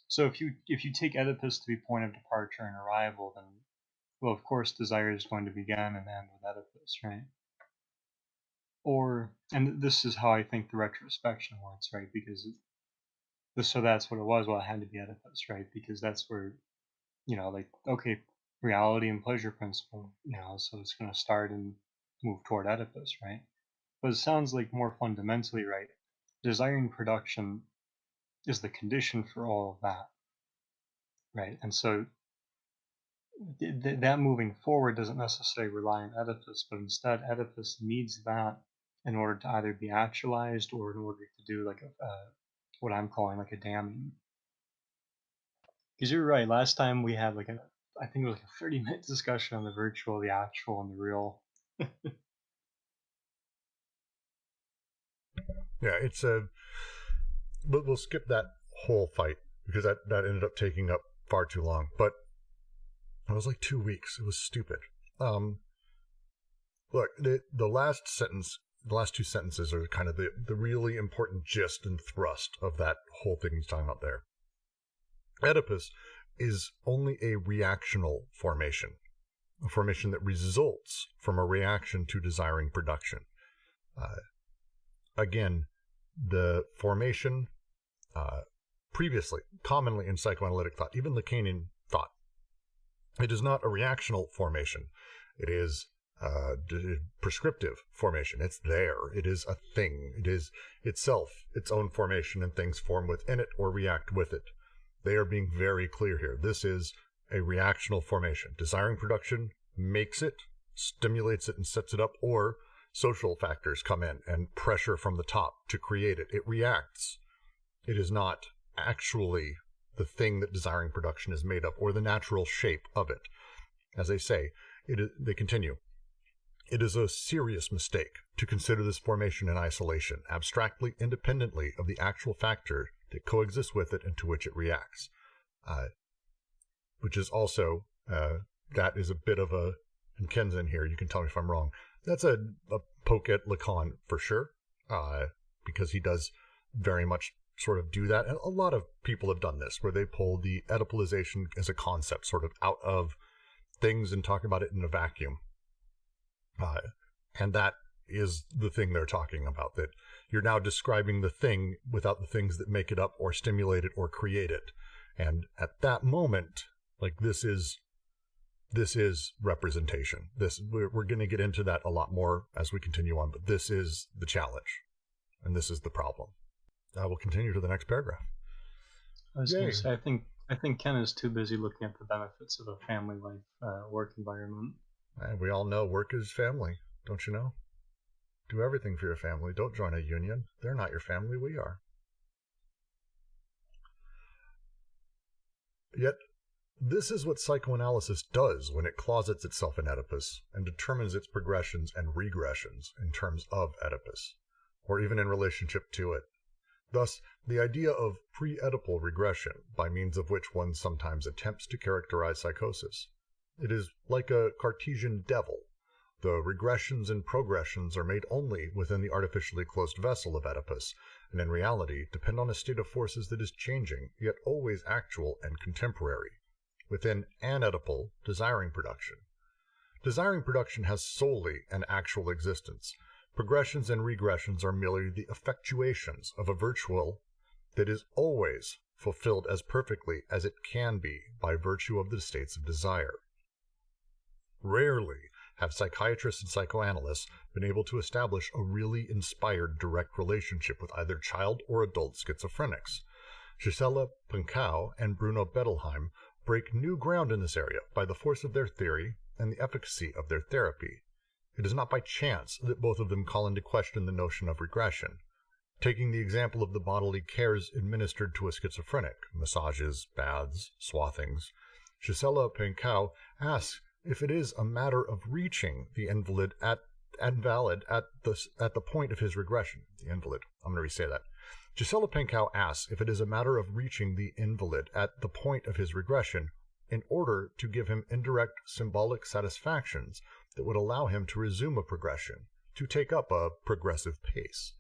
so if you take Oedipus to be point of departure and arrival, then, well, of course, desire is going to begin and end with Oedipus, right? Or, and this is how I think the retrospection works, right? Because so that's what it was. Well, it had to be Oedipus, right? Because that's where, like, okay, reality and pleasure principle, so it's going to start and move toward Oedipus, right? But it sounds like more fundamentally, right, desiring production is the condition for all of that, right? And so that moving forward doesn't necessarily rely on Oedipus, but instead Oedipus needs that in order to either be actualized or in order to do like what I'm calling like a damning. Because you're right, last time we had I think it was like a 30-minute discussion on the virtual, the actual, and the real. Yeah, it's but we'll skip that whole fight because that ended up taking up far too long, but it was like 2 weeks. It was stupid. Look, the last two sentences are kind of the really important gist and thrust of that whole thing he's talking about there. Oedipus is only a reactional formation, a formation that results from a reaction to desiring production. Again, the formation previously, commonly in psychoanalytic thought, even Lacanian thought, it is not a reactional formation. It is prescriptive formation. It's there. It is a thing. It is itself its own formation, and things form within it or react with it. They are being very clear here. This is a reactional formation. Desiring production makes it, stimulates it, and sets it up, or social factors come in and pressure from the top to create it. It reacts. It is not actually the thing that desiring production is made of, or the natural shape of it. As they say, they continue, it is a serious mistake to consider this formation in isolation, abstractly independently of the actual factor that coexists with it and to which it reacts. Which is also, that is a bit of a, and Ken's in here, you can tell me if I'm wrong, that's a poke at Lacan for sure, because he does very much sort of do that. And a lot of people have done this, where they pull the Oedipalization as a concept sort of out of things and talk about it in a vacuum. And that is the thing they're talking about, that you're now describing the thing without the things that make it up or stimulate it or create it. And at that moment, like, this is representation. We're going to get into that a lot more as we continue on, but this is the challenge, and this is the problem. We'll continue to the next paragraph. I was going to say, I think Ken is too busy looking at the benefits of a family life work environment. And we all know work is family, don't you know? Do everything for your family. Don't join a union. They're not your family. We are. Yet, this is what psychoanalysis does when it closets itself in Oedipus and determines its progressions and regressions in terms of Oedipus, or even in relationship to it. Thus, the idea of pre-Oedipal regression, by means of which one sometimes attempts to characterize psychosis. It is like a Cartesian devil. The regressions and progressions are made only within the artificially closed vessel of Oedipus, and in reality depend on a state of forces that is changing, yet always actual and contemporary, within an-Oedipal desiring production. Desiring production has solely an actual existence. Progressions and regressions are merely the effectuations of a virtual that is always fulfilled as perfectly as it can be by virtue of the states of desire. Rarely have psychiatrists and psychoanalysts been able to establish a really inspired direct relationship with either child or adult schizophrenics. Gisela Pankau and Bruno Bettelheim break new ground in this area by the force of their theory and the efficacy of their therapy. It is not by chance that both of them call into question the notion of regression. Taking the example of the bodily cares administered to a schizophrenic, massages, baths, swathings, Gisela Pankau asks if it is a matter of reaching the invalid at the point of his regression. The invalid. I'm going to re-say that. Gisela Pankau asks if it is a matter of reaching the invalid at the point of his regression in order to give him indirect symbolic satisfactions that would allow him to resume a progression, to take up a progressive pace.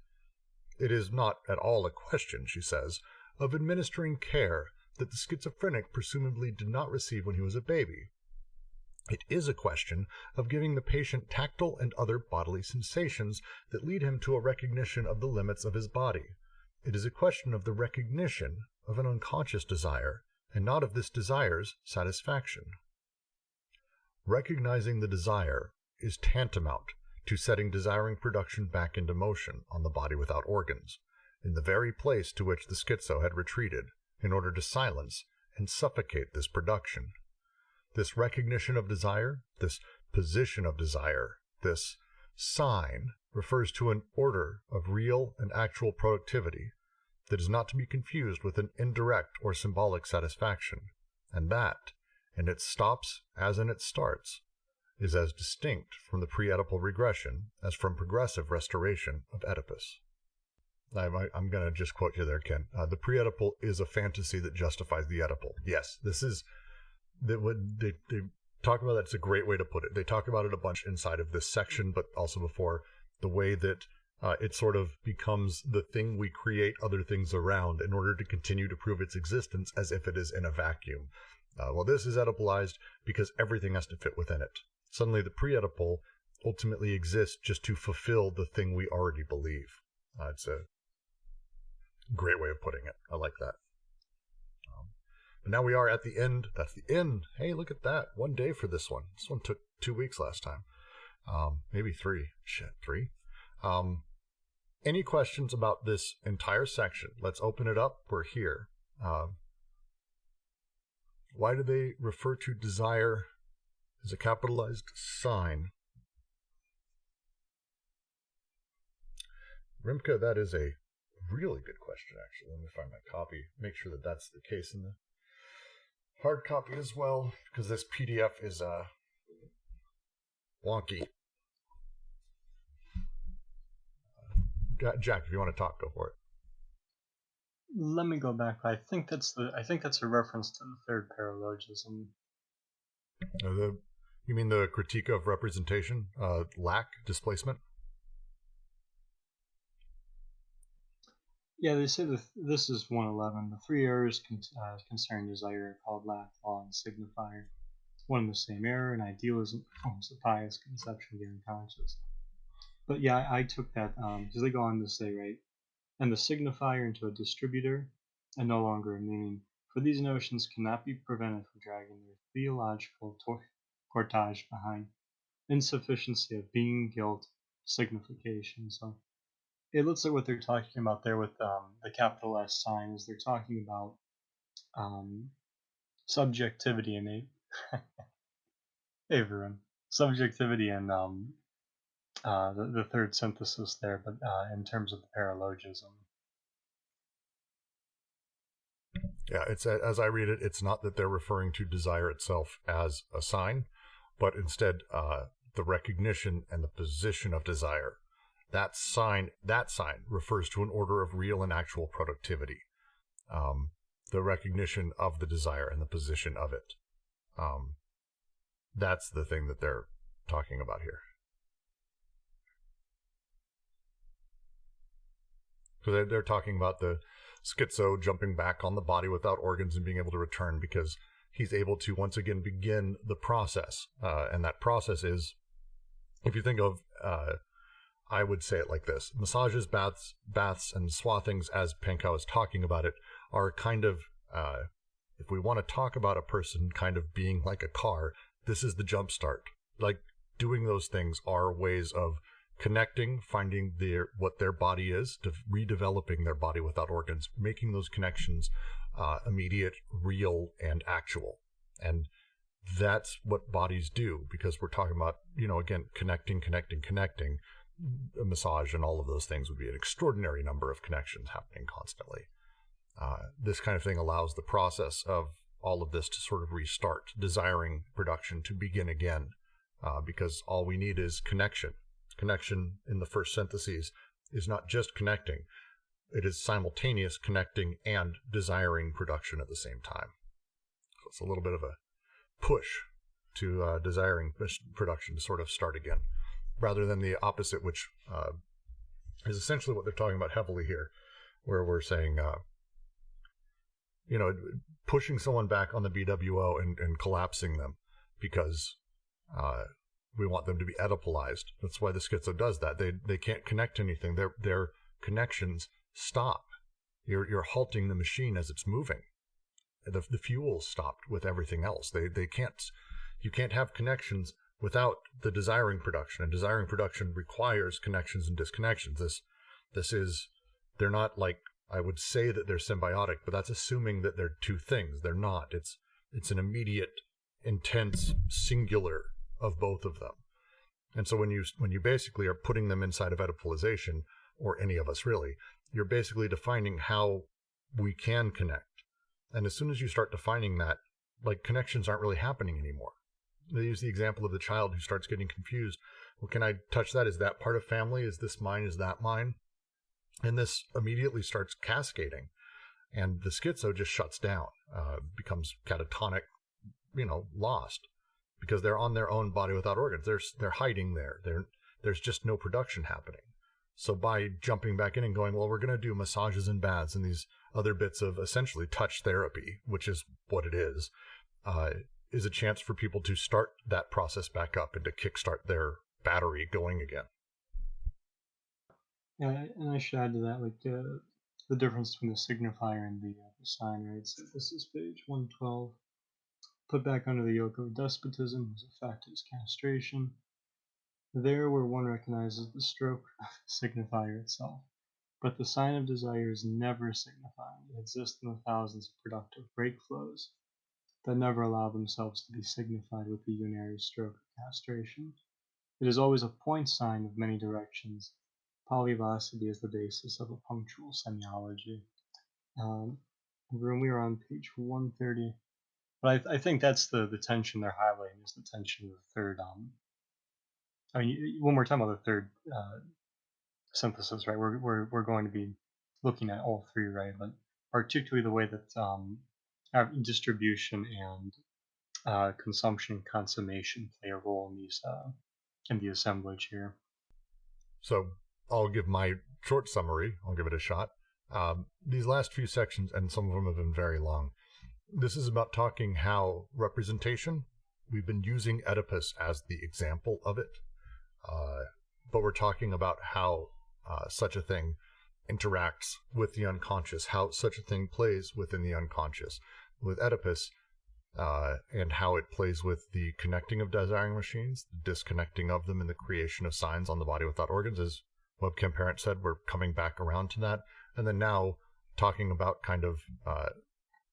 It is not at all a question, she says, of administering care that the schizophrenic presumably did not receive when he was a baby. It is a question of giving the patient tactile and other bodily sensations that lead him to a recognition of the limits of his body. It is a question of the recognition of an unconscious desire, and not of this desire's satisfaction. Recognizing the desire is tantamount to setting desiring production back into motion on the body without organs, in the very place to which the schizo had retreated, in order to silence and suffocate this production. This recognition of desire, this position of desire, this sign, refers to an order of real and actual productivity that is not to be confused with an indirect or symbolic satisfaction, and that, in its stops as in its starts, is as distinct from the pre-Oedipal regression as from progressive restoration of Oedipus. I'm going to just quote you there, Ken. The pre-Oedipal is a fantasy that justifies the Oedipal. Yes, this is they talk about that. It's a great way to put it. They talk about it a bunch inside of this section, but also before, the way that it sort of becomes the thing we create other things around in order to continue to prove its existence as if it is in a vacuum. Well, this is Oedipalized because everything has to fit within it. Suddenly, the pre-Oedipal ultimately exists just to fulfill the thing we already believe. It's a great way of putting it. I like that. But now we are at the end. That's the end. Hey, look at that. 1 day for this one. This one took 2 weeks last time. Maybe 3. Shit, 3. Any questions about this entire section? Let's open it up. We're here. Why do they refer to desire as a capitalized sign? Rimka, that is a really good question, actually. Let me find my copy. Make sure that that's the case in the hard copy as well, because this PDF is wonky. Jack, if you want to talk, go for it. Let me go back. I think that's a reference to the third paralogism. You mean the critique of representation, lack, displacement? Yeah, they say this is 111. The 3 errors concerning desire are called lack, law, and signifier. One and the same error, and idealism forms the pious conception of the unconscious. But yeah, I took that because they go on to say, right, and the signifier into a distributor, and no longer a meaning. For these notions cannot be prevented from dragging their theological cortege behind. Insufficiency of being, guilt, signification. So it looks like what they're talking about there with the capital S sign is they're talking about subjectivity and everyone subjectivity and the third synthesis there, but in terms of the paralogism. Yeah, it's as I read it, it's not that they're referring to desire itself as a sign, but instead the recognition and the position of desire. That sign refers to an order of real and actual productivity. The recognition of the desire and the position of it. That's the thing that they're talking about here. So they're talking about the schizo jumping back on the body without organs and being able to return because he's able to once again begin the process. And that process is, if you think of, I would say it like this. Massages, baths, and swathings, as Pankow is talking about it, are kind of, if we want to talk about a person kind of being like a car, this is the jump start. Like, doing those things are ways of connecting, finding what their body is, redeveloping their body without organs, making those connections immediate, real, and actual. And that's what bodies do, because we're talking about, again, connecting. A massage and all of those things would be an extraordinary number of connections happening constantly. This kind of thing allows the process of all of this to sort of restart, desiring production to begin again, because all we need is connection. Connection in the first syntheses is not just connecting. It is simultaneous connecting and desiring production at the same time. So it's a little bit of a push to desiring production to sort of start again, rather than the opposite, which is essentially what they're talking about heavily here, where we're saying, pushing someone back on the BWO and collapsing them because we want them to be Oedipalized. That's why the schizo does that. They can't connect to anything. Their connections stop. You're halting the machine as it's moving. The fuel stopped with everything else. They can't. You can't have connections without the desiring production, and desiring production requires connections and disconnections. This is, they're not like, I would say that they're symbiotic, but that's assuming that they're two things. They're not. It's an immediate, intense, singular of both of them. And so when you basically are putting them inside of Oedipalization, or any of us really, you're basically defining how we can connect. And as soon as you start defining that, like, connections aren't really happening anymore. They use the example of the child who starts getting confused. Well, can I touch that? Is that part of family? Is this mine? Is that mine? And this immediately starts cascading, and the schizo just shuts down, becomes catatonic, lost, because they're on their own body without organs. They're hiding there. There's just no production happening. So by jumping back in and going, well, we're going to do massages and baths and these other bits of essentially touch therapy, which is what it is a chance for people to start that process back up and to kickstart their battery going again. Yeah, and I should add to that, like the difference between the signifier and the sign, right? So this is page 112. Put back under the yoke of despotism was a fact is castration. There where one recognizes the stroke of the signifier itself. But the sign of desire is never signifying. It exists in the thousands of productive break flows that never allow themselves to be signified with the unary stroke of castration. It is always a point sign of many directions. Polyvocity is the basis of a punctual semiology. We are on page 130. But I think that's the tension they're highlighting, is the tension of the third. When we're talking about the third synthesis, right? We're going to be looking at all three, right? But particularly the way that distribution and consumption, consummation play a role in these in the assemblage here. So I'll give my short summary. I'll give it a shot. These last few sections, and some of them have been very long. This is about talking how representation, we've been using Oedipus as the example of it, but we're talking about how such a thing interacts with the unconscious, how such a thing plays within the unconscious with Oedipus, and how it plays with the connecting of desiring machines, the disconnecting of them, and the creation of signs on the body without organs. As Webcam Parent said, we're coming back around to that. And then now talking about kind of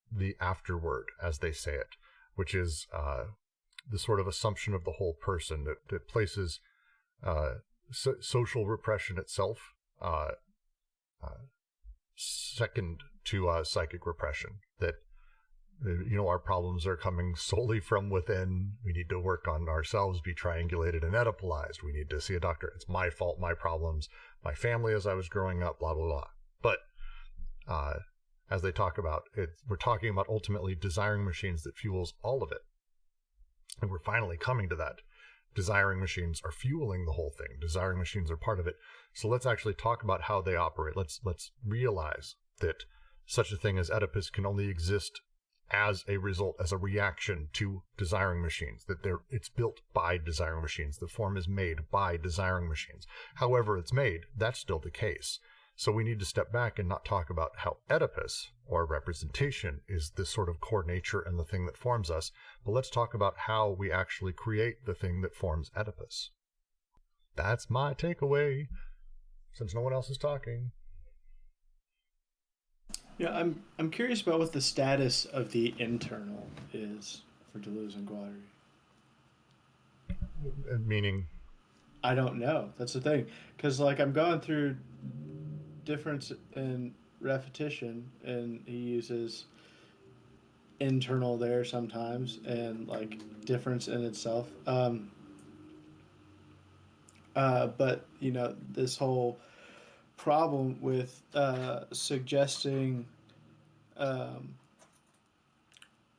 the afterward, as they say it, which is the sort of assumption of the whole person that places social repression itself second to psychic repression, that our problems are coming solely from within. We need to work on ourselves, be triangulated and Oedipalized. We need to see a doctor. It's my fault, my problems, my family as I was growing up, blah, blah, blah. But as they talk about it, we're talking about ultimately desiring machines that fuels all of it. And we're finally coming to that. Desiring machines are fueling the whole thing. Desiring machines are part of it. So let's actually talk about how they operate. Let's realize that such a thing as Oedipus can only exist as a result, as a reaction to desiring machines, that it's built by desiring machines. The form is made by desiring machines. However it's made, that's still the case. So we need to step back and not talk about how Oedipus, or representation, is this sort of core nature and the thing that forms us, but let's talk about how we actually create the thing that forms Oedipus. That's my takeaway, since no one else is talking. Yeah, I'm curious about what the status of the internal is for Deleuze and Guattari. Meaning? I don't know. That's the thing. Because, I'm going through difference in repetition, and he uses internal there sometimes, and, difference in itself. But, this whole problem with suggesting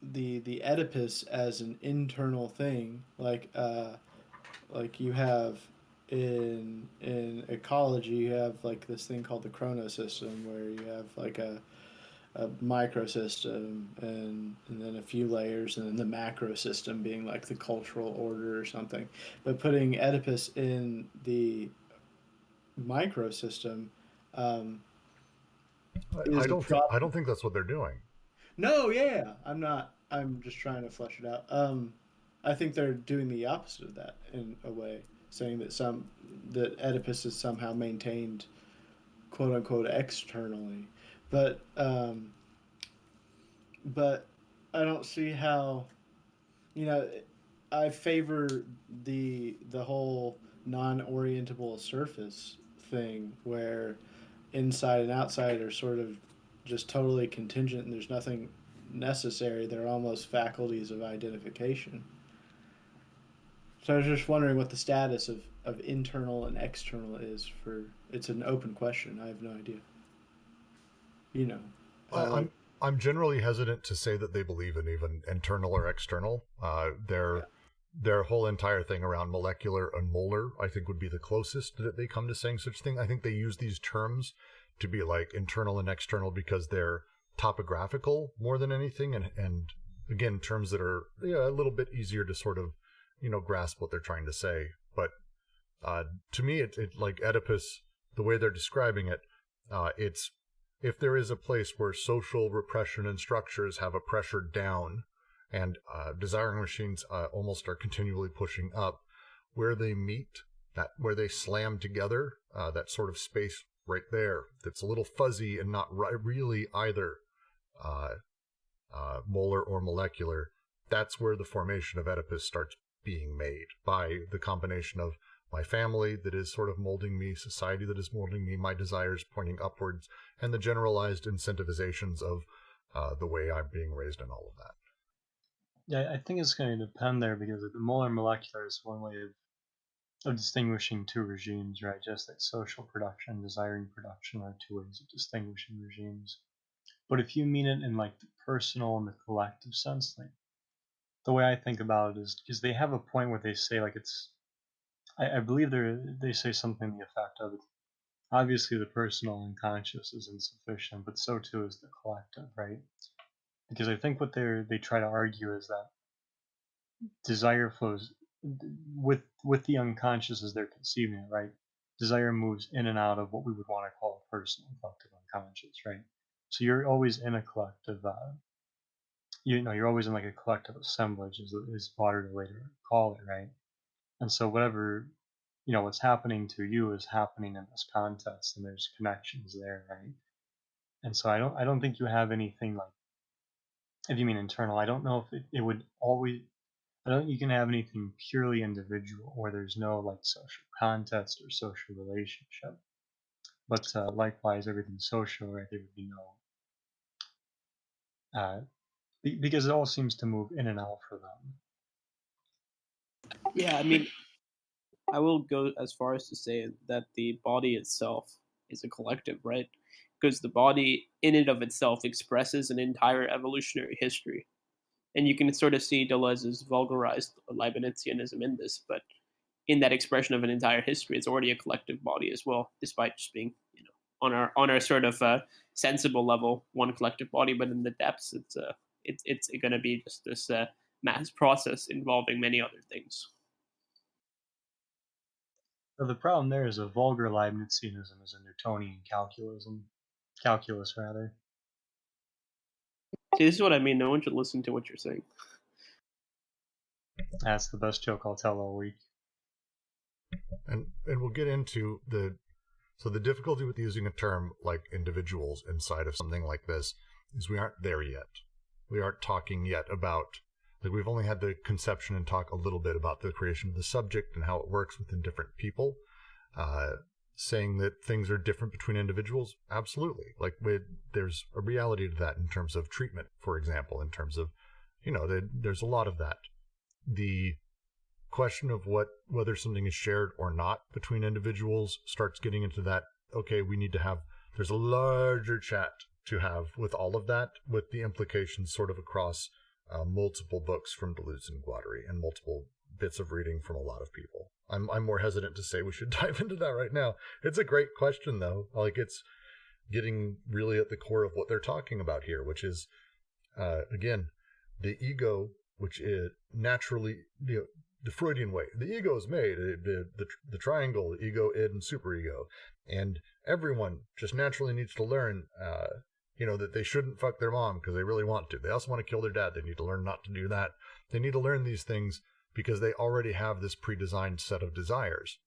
the Oedipus as an internal thing, like you have in ecology, you have this thing called the chronosystem, where you have a microsystem and then a few layers, and then the macro system being the cultural order or something. But putting Oedipus in the microsystem, I don't think that's what they're doing. No, yeah, I'm just trying to flesh it out. I think they're doing the opposite of that in a way, saying that Oedipus is somehow maintained, quote unquote, externally, but I don't see how. I favor the whole non-orientable surface thing, where inside and outside are sort of just totally contingent, and there's nothing necessary. They're almost faculties of identification. So I was just wondering what the status of internal and external is for It's an open question. I have no idea. You know, I'm generally hesitant to say that they believe in even internal or external. Their whole entire thing around molecular and molar, I think, would be the closest that they come to saying such thing. I think they use these terms to be like internal and external because they're topographical more than anything, and again, terms that are a little bit easier to sort of grasp what they're trying to say. But to me, it like Oedipus, the way they're describing it, it's if there is a place where social repression and structures have a pressure down, and desiring machines almost are continually pushing up, where they meet, where they slam together, that sort of space right there that's a little fuzzy and not really either molar or molecular, that's where the formation of Oedipus starts being made by the combination of my family that is sort of molding me, society that is molding me, my desires pointing upwards, and the generalized incentivizations of the way I'm being raised and all of that. Yeah, I think it's going to depend there because the molar molecular is one way of distinguishing two regimes, right? Just like social production and desiring production are two ways of distinguishing regimes. But if you mean it in like the personal and the collective sense, like the way I think about it is because they have a point where they say like it's, I believe they say something to the effect of, obviously the personal and conscious is insufficient, but so too is the collective, right? Because I think what they try to argue is that desire flows with the unconscious as they're conceiving it, right? Desire moves in and out of what we would want to call personal, collective, unconscious, right? So you're always in a collective, you're always in like a collective assemblage, is modern way to call it, right? And so whatever, what's happening to you is happening in this context, and there's connections there, right? And so I don't think you have anything like, if you mean internal, I don't know if it would always, I don't think you can have anything purely individual where there's no like social context or social relationship. But likewise, everything social, right? There would be no, because it all seems to move in and out for them. Yeah, I mean, I will go as far as to say that the body itself is a collective, right? Because the body, in and of itself, expresses an entire evolutionary history. And you can sort of see Deleuze's vulgarized Leibnizianism in this, but in that expression of an entire history, it's already a collective body as well, despite just being, on our sort of sensible level, one collective body. But in the depths, it's going to be just this mass process involving many other things. So the problem there is a vulgar Leibnizianism is a Newtonian calculus rather. See, this is what I mean. No one should listen to what you're saying. That's the best joke I'll tell all week. And we'll get into the difficulty with using a term like individuals inside of something like this is we aren't there yet. We aren't talking yet about, like, we've only had the conception and talk a little bit about the creation of the subject and how it works within different people. Saying that things are different between individuals, absolutely. Like, there's a reality to that in terms of treatment, for example, in terms of, there's a lot of that. The question of whether something is shared or not between individuals starts getting into that, okay, there's a larger chat to have with all of that, with the implications sort of across multiple books from Deleuze and Guattari and multiple bits of reading from a lot of people. I'm more hesitant to say we should dive into that right now. It's a great question, though. Like, it's getting really at the core of what they're talking about here, which is, again, the ego, which is naturally, the Freudian way. The ego is made, the triangle, the ego, id, and superego. And everyone just naturally needs to learn, that they shouldn't fuck their mom because they really want to. They also want to kill their dad. They need to learn not to do that. They need to learn these things because they already have this pre-designed set of desires.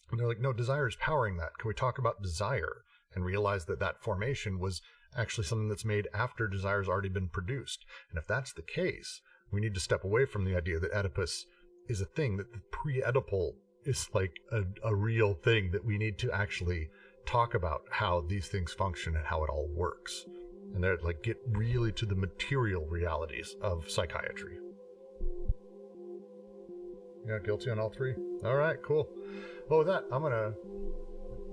And they're like, no, desire is powering that. Can we talk about desire and realize that formation was actually something that's made after desire's already been produced? And if that's the case, we need to step away from the idea that Oedipus is a thing, that the pre-Oedipal is like a real thing, that we need to actually talk about how these things function and how it all works. And they're like, get really to the material realities of psychiatry. Yeah, guilty on all three? All right, cool. Well, with that, I'm going to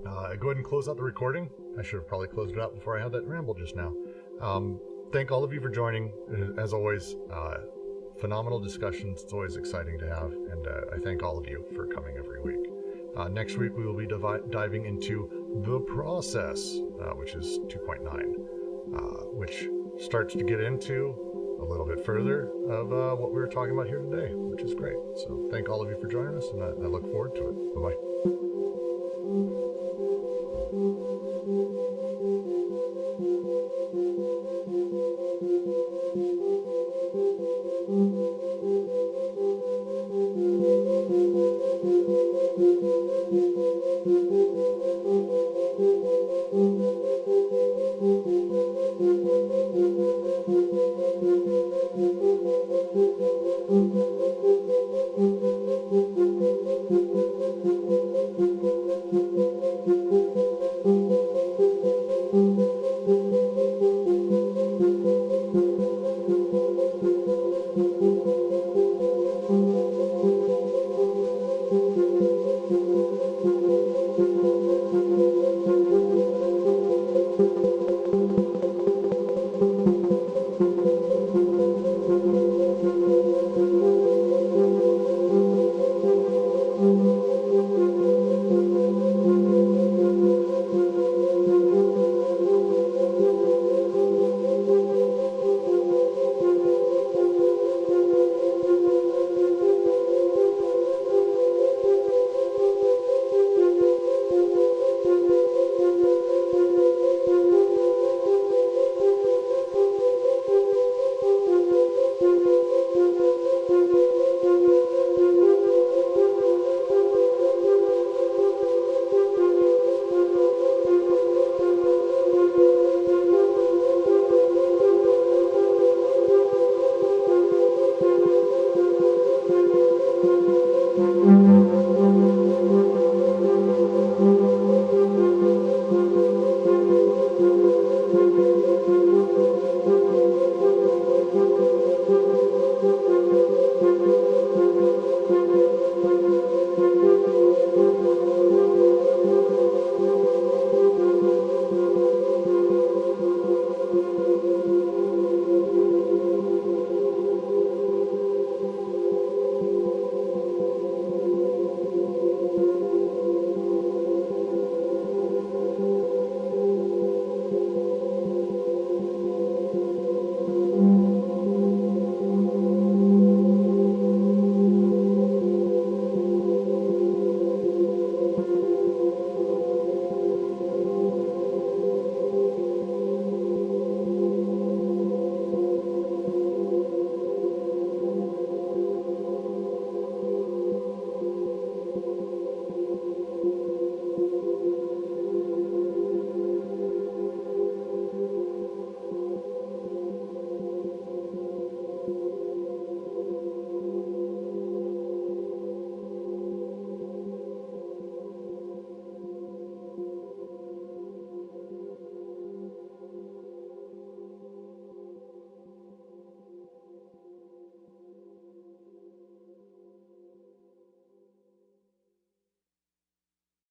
Go ahead and close out the recording. I should have probably closed it out before I had that ramble just now. Thank all of you for joining. As always, phenomenal discussions. It's always exciting to have, and I thank all of you for coming every week. Next week, we will be diving into The Process, which is 2.9, which starts to get into a little bit further of what we were talking about here today, which is great. So thank all of you for joining us, and I look forward to it. Bye-bye.